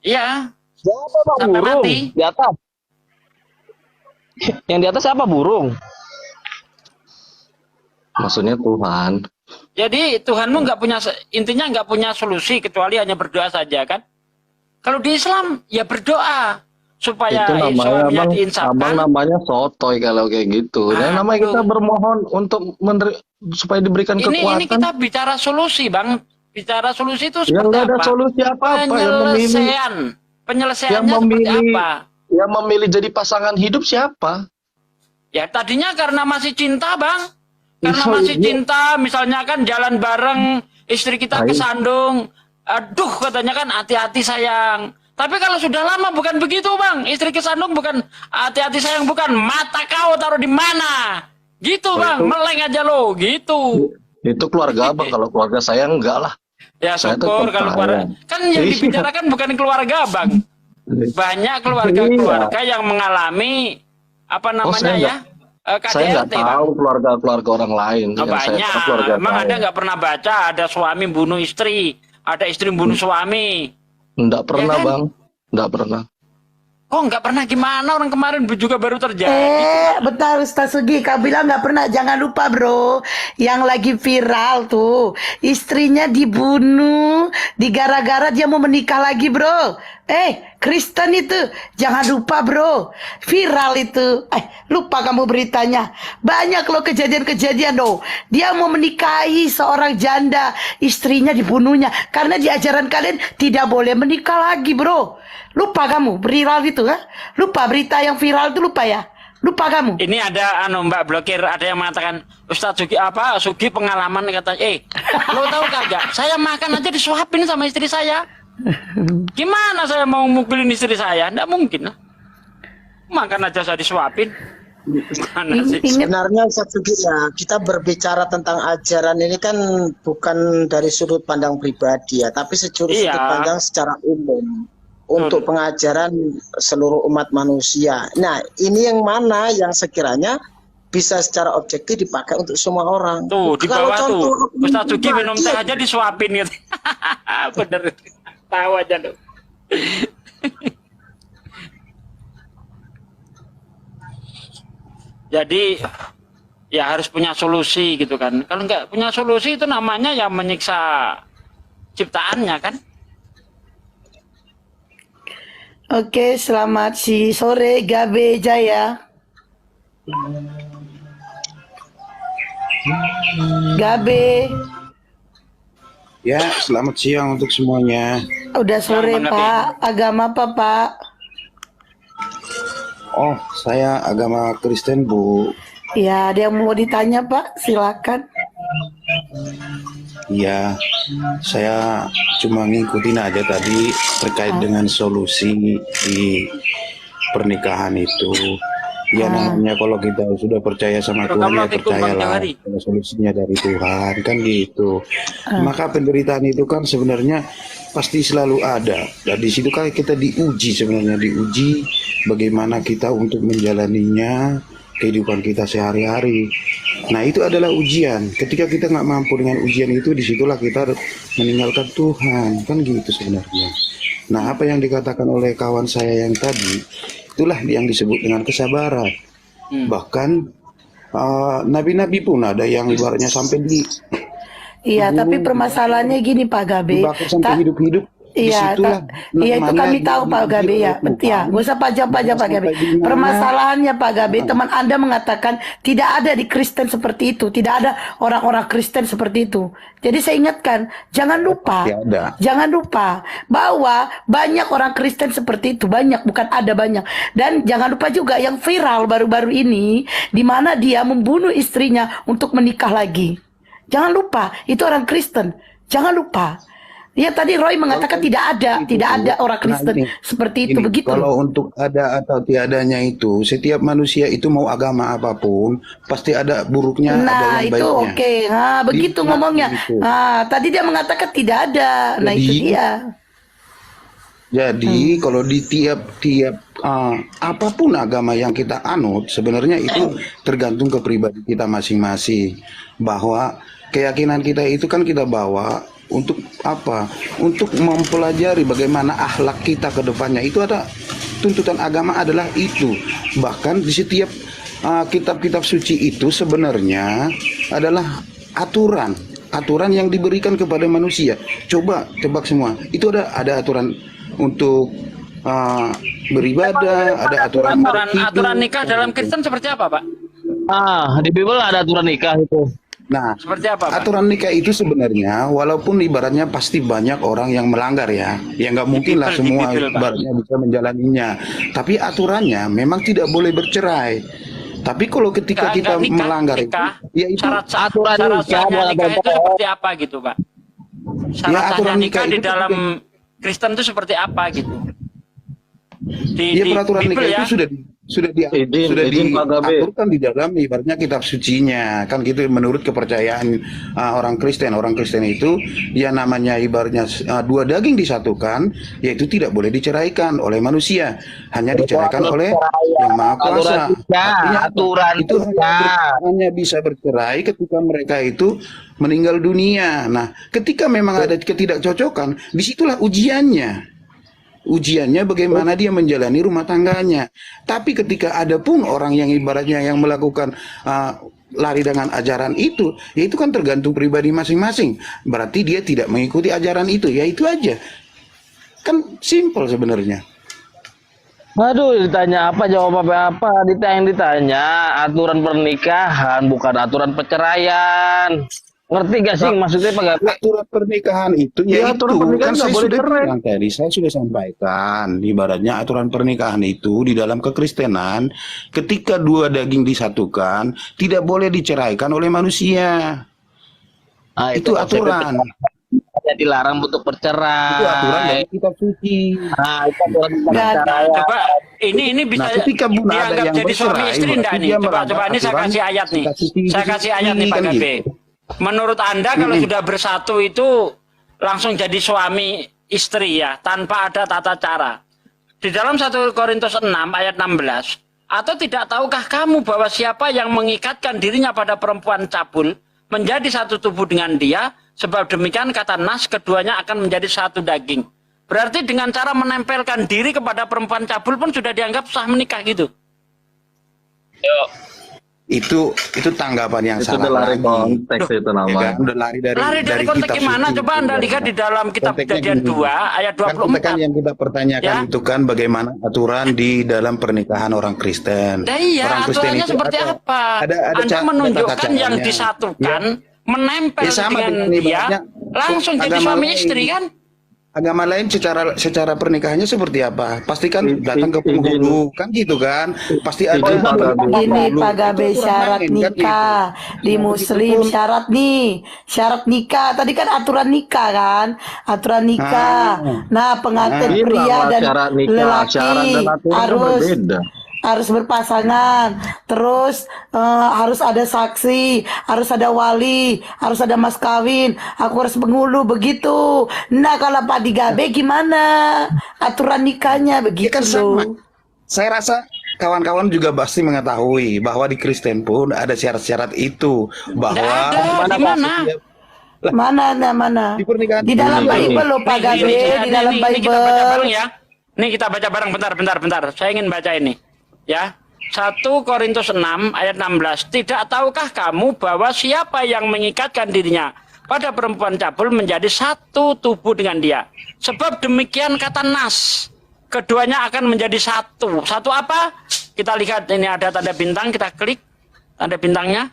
L: Iya.
F: Siapa Bang?
L: Sampai
F: Burung
L: mati.
F: di atas. Yang di atas siapa? Burung.
K: Maksudnya Tuhan.
L: Jadi Tuhanmu nggak punya, intinya nggak punya solusi kecuali hanya berdoa saja kan? Kalau di Islam ya berdoa supaya
K: Itu namanya
L: suaminya
K: abang
L: diinsafkan.
K: namanya sotoy kalau kayak gitu. Dan namanya kita bermohon untuk supaya diberikan
L: Ini
K: kekuatan.
L: kita bicara solusi, Bang. Bicara solusi itu
K: Ya
L: seperti
K: nggak ada
L: apa?
K: solusi apa-apa yang memilih.
L: Penyelesaiannya seperti apa?
K: Yang memilih jadi pasangan hidup siapa?
L: Ya tadinya karena masih cinta, Bang. Karena
K: Iya,
L: masih
K: iya.
L: cinta, misalnya kan jalan bareng, istri kita
K: Baik.
L: kesandung. Aduh, katanya kan hati-hati sayang. Tapi kalau sudah lama bukan begitu, Bang. Istri kesandung bukan hati-hati sayang, bukan mata kau taruh di mana. Gitu, Bang. Meleng aja lo, gitu.
K: Itu keluarga abang, kalau keluarga saya enggak lah.
L: Ya
K: Saya
L: syukur
K: tetap
L: kalau
K: kaya.
L: keluarga. Kan yang
K: Iya.
L: dibicarakan bukan keluarga, Bang. Banyak keluarga-keluarga yang mengalami apa namanya
K: saya
L: ya?
K: Saya nggak
L: KDRT, Bang.
K: tahu keluarga orang lain.
L: Oh,
K: Yang saya
L: banyak.
K: tahu keluarga
L: Emang
K: saya.
L: Anda nggak pernah baca ada suami bunuh istri, ada istri bunuh suami.
K: Nggak pernah
L: Ya kan?
K: bang, nggak pernah.
L: Kok nggak pernah gimana? Orang kemarin juga baru terjadi.
E: Bentar Ustaz Sugi, kau bilang nggak pernah. Jangan lupa bro, yang lagi viral tuh, istrinya dibunuh, digara-gara dia mau menikah lagi bro. Kristen itu, jangan lupa bro, viral itu. Lupa kamu beritanya. Banyak loh kejadian-kejadian loh. Dia mau menikahi seorang janda, istrinya dibunuhnya. Karena di ajaran kalian tidak boleh menikah lagi bro. Lupa kamu, viral itu kan? Lupa berita yang viral itu lupa ya? Lupa kamu?
L: Ini ada Mbak blokir, ada yang mengatakan Ustadz Sugi pengalaman katanya. Lo tahu kagak? Saya makan aja disuapin sama istri saya. Gimana saya mau mukulin istri saya? Nggak mungkin lah. Makan aja saya disuapin. Mana sih?
M: Sebenarnya Ustaz Sugi ya, kita berbicara tentang ajaran ini kan bukan dari sudut pandang pribadi ya, tapi sudut pandang secara umum. Untuk pengajaran seluruh umat manusia. Nah, ini yang mana yang sekiranya bisa secara objektif dipakai untuk semua orang.
L: Tuh, di
M: Kalau
L: bawah tuh.
M: contoh
L: Ustadz Sugi minum teh
M: iya.
L: aja disuapin gitu. Bener. Tahu aja lu. Jadi ya harus punya solusi gitu kan. Kalau nggak punya solusi itu namanya ya menyiksa ciptaannya kan.
E: Oke, selamat sore Gabe Jaya. Gabe.
N: Ya, selamat siang untuk semuanya.
E: Udah sore Pak. Agama apa Pak?
N: Oh, saya agama Kristen, Bu.
E: Ya, ada yang mau ditanya Pak? Silakan.
N: Iya, saya cuma ngikutin aja tadi terkait dengan solusi di pernikahan itu. Ya namanya kalau kita sudah percaya sama Tuhan ya percayalah solusinya dari Tuhan kan gitu. Maka penderitaan itu kan sebenarnya pasti selalu ada. Dan di situ kan kita diuji sebenarnya, diuji bagaimana kita untuk menjalaninya kehidupan kita sehari-hari. Nah itu adalah ujian. Ketika kita nggak mampu dengan ujian itu, disitulah kita meninggalkan Tuhan kan gitu sebenarnya. Nah apa yang dikatakan oleh kawan saya yang tadi, itulah yang disebut dengan kesabaran. Bahkan nabi-nabi pun ada yang ibaratnya sampai di
E: Iya, tapi permasalahannya gini Pak Gabe.
N: dibakar sampai hidup-hidup.
E: Iya, iya itu kami tahu Pak Gabe ya. Ya, nggak usah pajak-pajak Pak Gabe. Permasalahannya Pak Gabe, teman Anda mengatakan tidak ada di Kristen seperti itu, tidak ada orang-orang Kristen seperti itu. Jadi saya ingatkan, jangan lupa bahwa banyak orang Kristen seperti itu, banyak, bukan ada banyak. Dan jangan lupa juga yang viral baru-baru ini, di mana dia membunuh istrinya untuk menikah lagi. Jangan lupa, itu orang Kristen. Jangan lupa. Ya tadi Roy mengatakan tidak ada orang Kristen seperti itu, begitu.
N: Kalau untuk ada atau tiadanya itu, setiap manusia itu mau agama apapun pasti ada buruknya, ada yang baiknya.
E: Nah itu oke. Nah begitu ngomongnya.
N: Gitu.
E: Nah tadi dia mengatakan tidak ada. Nah itu dia.
N: Jadi kalau di tiap-tiap apapun agama yang kita anut, sebenarnya itu tergantung ke pribadi kita masing-masing. Bahwa keyakinan kita itu kan kita bawa untuk apa? Untuk mempelajari bagaimana akhlak kita ke depannya. Itu ada tuntutan agama adalah itu. Bahkan di setiap kitab-kitab suci itu sebenarnya adalah aturan yang diberikan kepada manusia. Coba tebak semua. Itu ada aturan untuk beribadah, ada aturan
L: nikah dalam Kristen seperti apa, Pak?
F: Di Bible ada aturan nikah itu.
N: Nah,
L: seperti apa, Pak?
N: aturan nikah itu sebenarnya walaupun ibaratnya pasti banyak orang yang melanggar ya nggak mungkin lah semua ibaratnya bisa menjalaninya. Tapi aturannya memang tidak boleh bercerai. Tapi kalau ketika kita melanggar itu
L: syarat nikah itu seperti apa gitu, Pak? Syarat nikah di dalam Kristen itu seperti apa gitu?
N: Peraturan nikah itu sudah diaturkan di dalam ibaratnya kitab sucinya kan gitu menurut kepercayaan orang Kristen. Orang Kristen itu ya namanya ibaratnya dua daging disatukan, yaitu tidak boleh diceraikan oleh manusia, hanya diceraikan oleh Yang Maha Kuasa. Artinya aturan itu hanya bisa bercerai ketika mereka itu meninggal dunia. Nah, ketika memang ada ketidakcocokan, disitulah ujiannya bagaimana dia menjalani rumah tangganya. Tapi ketika ada pun orang yang ibaratnya yang melakukan lari dengan ajaran itu, ya itu kan tergantung pribadi masing-masing. Berarti dia tidak mengikuti ajaran itu, ya itu aja. Kan simpel sebenarnya.
F: Aduh, ditanya apa, jawab apa? Ditanya aturan pernikahan, bukan aturan perceraian. Ngerti gak sih maksudnya Pak Gabe?
N: Aturan pernikahan itu ya aturan pernikahan kan saya sudah sampaikan. Ibaratnya aturan pernikahan itu di dalam kekristenan ketika dua daging disatukan tidak boleh diceraikan oleh manusia.
F: Nah,
N: itu aturan.
F: Dilarang untuk bercerai.
N: Itu aturan dari kitab suci.
F: Nah, itu aturan bercerai.
L: Coba ini bisa dianggap jadi suami istri enggak nih? Coba ini saya kasih ayat nih. Saya kasih ayat nih Pak Gabe. Menurut Anda kalau sudah bersatu itu langsung jadi suami istri ya, tanpa ada tata cara. Di dalam 1 Korintus 6 ayat 16, atau tidak tahukah kamu bahwa siapa yang mengikatkan dirinya pada perempuan cabul menjadi satu tubuh dengan dia, sebab demikian kata Nas keduanya akan menjadi satu daging. Berarti dengan cara menempelkan diri kepada perempuan cabul pun sudah dianggap sah menikah gitu.
N: Itu tanggapan yang
K: itu
N: salah
K: lari konteks itu namanya.
N: Udah lari dari
L: konteks
N: kitab
L: gimana?
N: suci.
L: Coba Anda lihat di dalam kitab Kejadian 2 ayat 24.
N: Kan yang kita pertanyakan itu kan bagaimana aturan di dalam pernikahan orang Kristen.
L: Nah, iya,
N: orang Kristen
L: aturannya
N: itu
L: seperti apa? Anda menunjukkan yang disatukan, menempel dengan dia, langsung jadi suami istri kan?
N: Agama lain secara pernikahannya seperti apa? Pasti kan datang ke penghulu, kan gitu kan? Pasti ada
E: Ini Pak Gabe syarat nikah di Muslim syarat nikah. Tadi kan aturan nikah kan? Aturan nikah. Nah, pengantin pria dan lelaki harus berpasangan, terus harus ada saksi, harus ada wali, harus ada mas kawin, aku harus penghulu begitu. Nah, kalau Pak Gabe gimana aturan nikahnya begitu?
N: Kan sama. Saya rasa kawan-kawan juga pasti mengetahui bahwa di Kristen pun ada syarat-syarat itu, bahwa
E: mana di dalam Bible loh Pak Gabe, di dalam Bible.
L: Kita baca bareng ya. Nih kita baca bareng, bentar. Saya ingin baca ini. Ya, 1 Korintus 6 ayat 16. Tidak tahukah kamu bahwa siapa yang mengikatkan dirinya pada perempuan cabul menjadi satu tubuh dengan dia? Sebab demikian kata Nas, keduanya akan menjadi satu. Satu apa? Kita lihat ini ada tanda bintang, kita klik tanda bintangnya.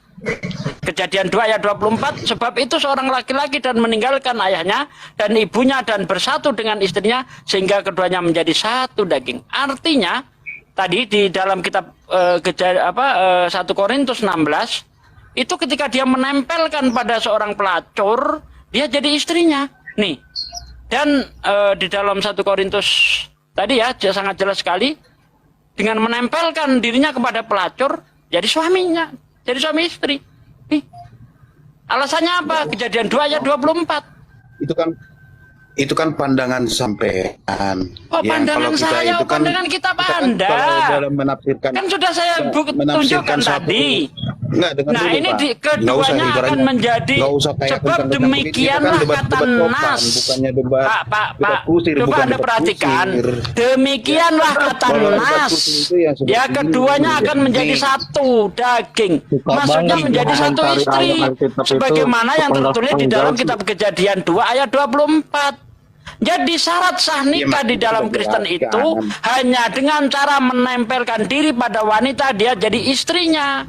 L: Kejadian 2 ayat 24. Sebab itu seorang laki-laki dan meninggalkan ayahnya dan ibunya dan bersatu dengan istrinya sehingga keduanya menjadi satu daging. Artinya tadi di dalam kitab 1 Korintus 16 itu ketika dia menempelkan pada seorang pelacur, dia jadi istrinya. Nih. Dan di dalam 1 Korintus tadi ya sangat jelas sekali dengan menempelkan dirinya kepada pelacur jadi suaminya, jadi suami istri. Nih. Alasannya apa? Kejadian 2 ayat 24.
N: Itu kan itu kan pandangan sampean.
L: Oh, pandangan saya, pandangan kita Anda.
N: Kalau dalam menafsirkan,
L: Kan sudah saya tunjukkan tadi. Nah, ini keduanya akan menjadi sebab demikianlah kata nas. Pak, coba Anda perhatikan. Demikianlah kata nas. Ya, keduanya akan menjadi satu daging. Maksudnya menjadi satu istri. Sebagaimana yang tertulis di dalam kitab Kejadian 2 ayat 24. Jadi syarat sah nikah di dalam Kristen itu hanya dengan cara menempelkan diri pada wanita, dia jadi istrinya.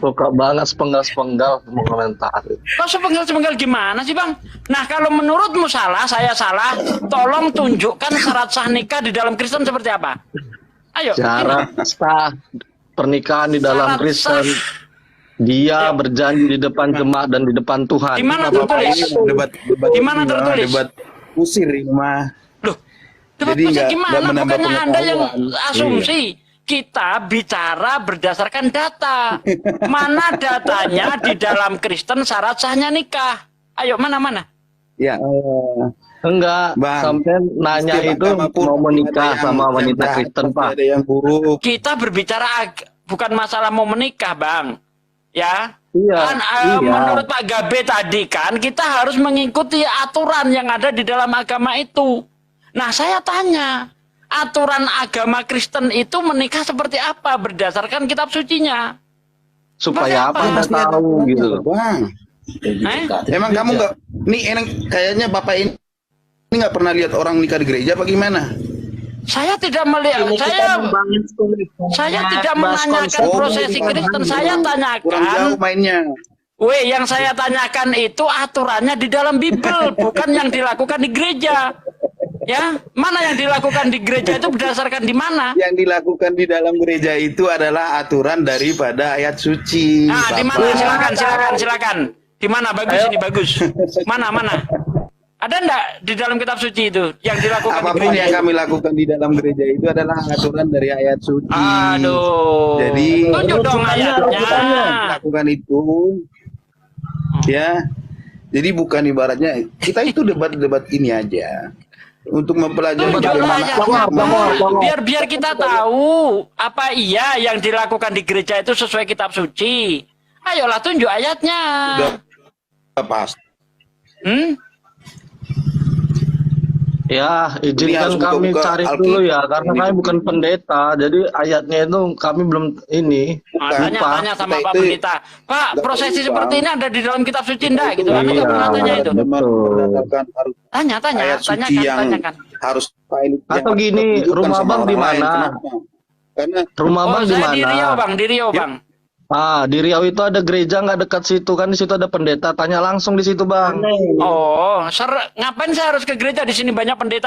K: Suka banget sepenggal-sepenggal mengomentari.
L: Kok sepenggal-sepenggal gimana sih Bang? Nah kalau menurutmu salah, saya salah, tolong tunjukkan syarat sah nikah di dalam Kristen seperti apa? Ayo.
K: Syarat sah pernikahan di dalam Kristen, dia berjanji di depan jemaat dan di depan Tuhan.
L: Di mana tertulis? Di mana tertulis?
N: Debat usir ini mah.
L: Loh, debat usir gimana? Bukannya Anda yang asumsi. Kita bicara berdasarkan data. Mana datanya di dalam Kristen syarat sahnya nikah? Ayo, mana?
N: Ya.
K: Enggak, sampai nanya itu mau menikah sama wanita Kristen, Pak.
N: Ada yang buruk.
L: Kita berbicara bukan masalah mau menikah, Bang. Ya.
K: Iya,
L: kan, menurut Pak Gabe tadi kan kita harus mengikuti aturan yang ada di dalam agama itu. Nah, saya tanya, aturan agama Kristen itu menikah seperti apa berdasarkan kitab sucinya?
K: Supaya apa Anda tahu gitu,
N: Bang. Emang kamu nggak? Nih, kayaknya Bapak ini nggak pernah lihat orang nikah di gereja, apa gimana?
L: Saya tidak melihat, saya tidak menanyakan prosesi Kristen, saya tanyakan. Yang saya tanyakan itu aturannya di dalam Bible, bukan yang dilakukan di gereja. Ya, mana yang dilakukan di gereja itu berdasarkan di mana?
N: Yang dilakukan di dalam gereja itu adalah aturan daripada ayat suci.
L: Nah, di mana? Silakan. Di mana? Bagus ini bagus. Mana? Ada enggak di dalam kitab suci itu yang dilakukan
N: apapun
L: di gereja?
N: Yang kami lakukan di dalam gereja itu adalah aturan dari ayat suci.
L: Aduh.
N: Jadi
L: tunjuk dong ayatnya.
N: Lakukan itu. Ya. Jadi bukan ibaratnya kita itu debat-debat ini aja untuk mempelajari
L: biar kita tahu apa iya yang dilakukan di gereja itu sesuai kitab suci. Ayolah tunjuk ayatnya.
N: Udah pas.
K: Ya, izinkan kami cari dulu ya, karena kami bukan pendeta, jadi ayatnya itu kami belum ini.
L: Tanya sama Pak Pendeta, Pak, prosesi seperti ini ada di dalam kitab suci enggak? Gitu kan? Nggak pernah tanya itu. Tanyakan.
N: Harus.
K: Atau gini, rumah Bang di mana? Rumah Bang di mana?
L: Di Riau, Bang.
K: Di Riau itu ada gereja nggak dekat situ kan, di situ ada pendeta, tanya langsung di situ Bang.
L: Oh, ngapain saya harus ke gereja, di sini banyak pendeta.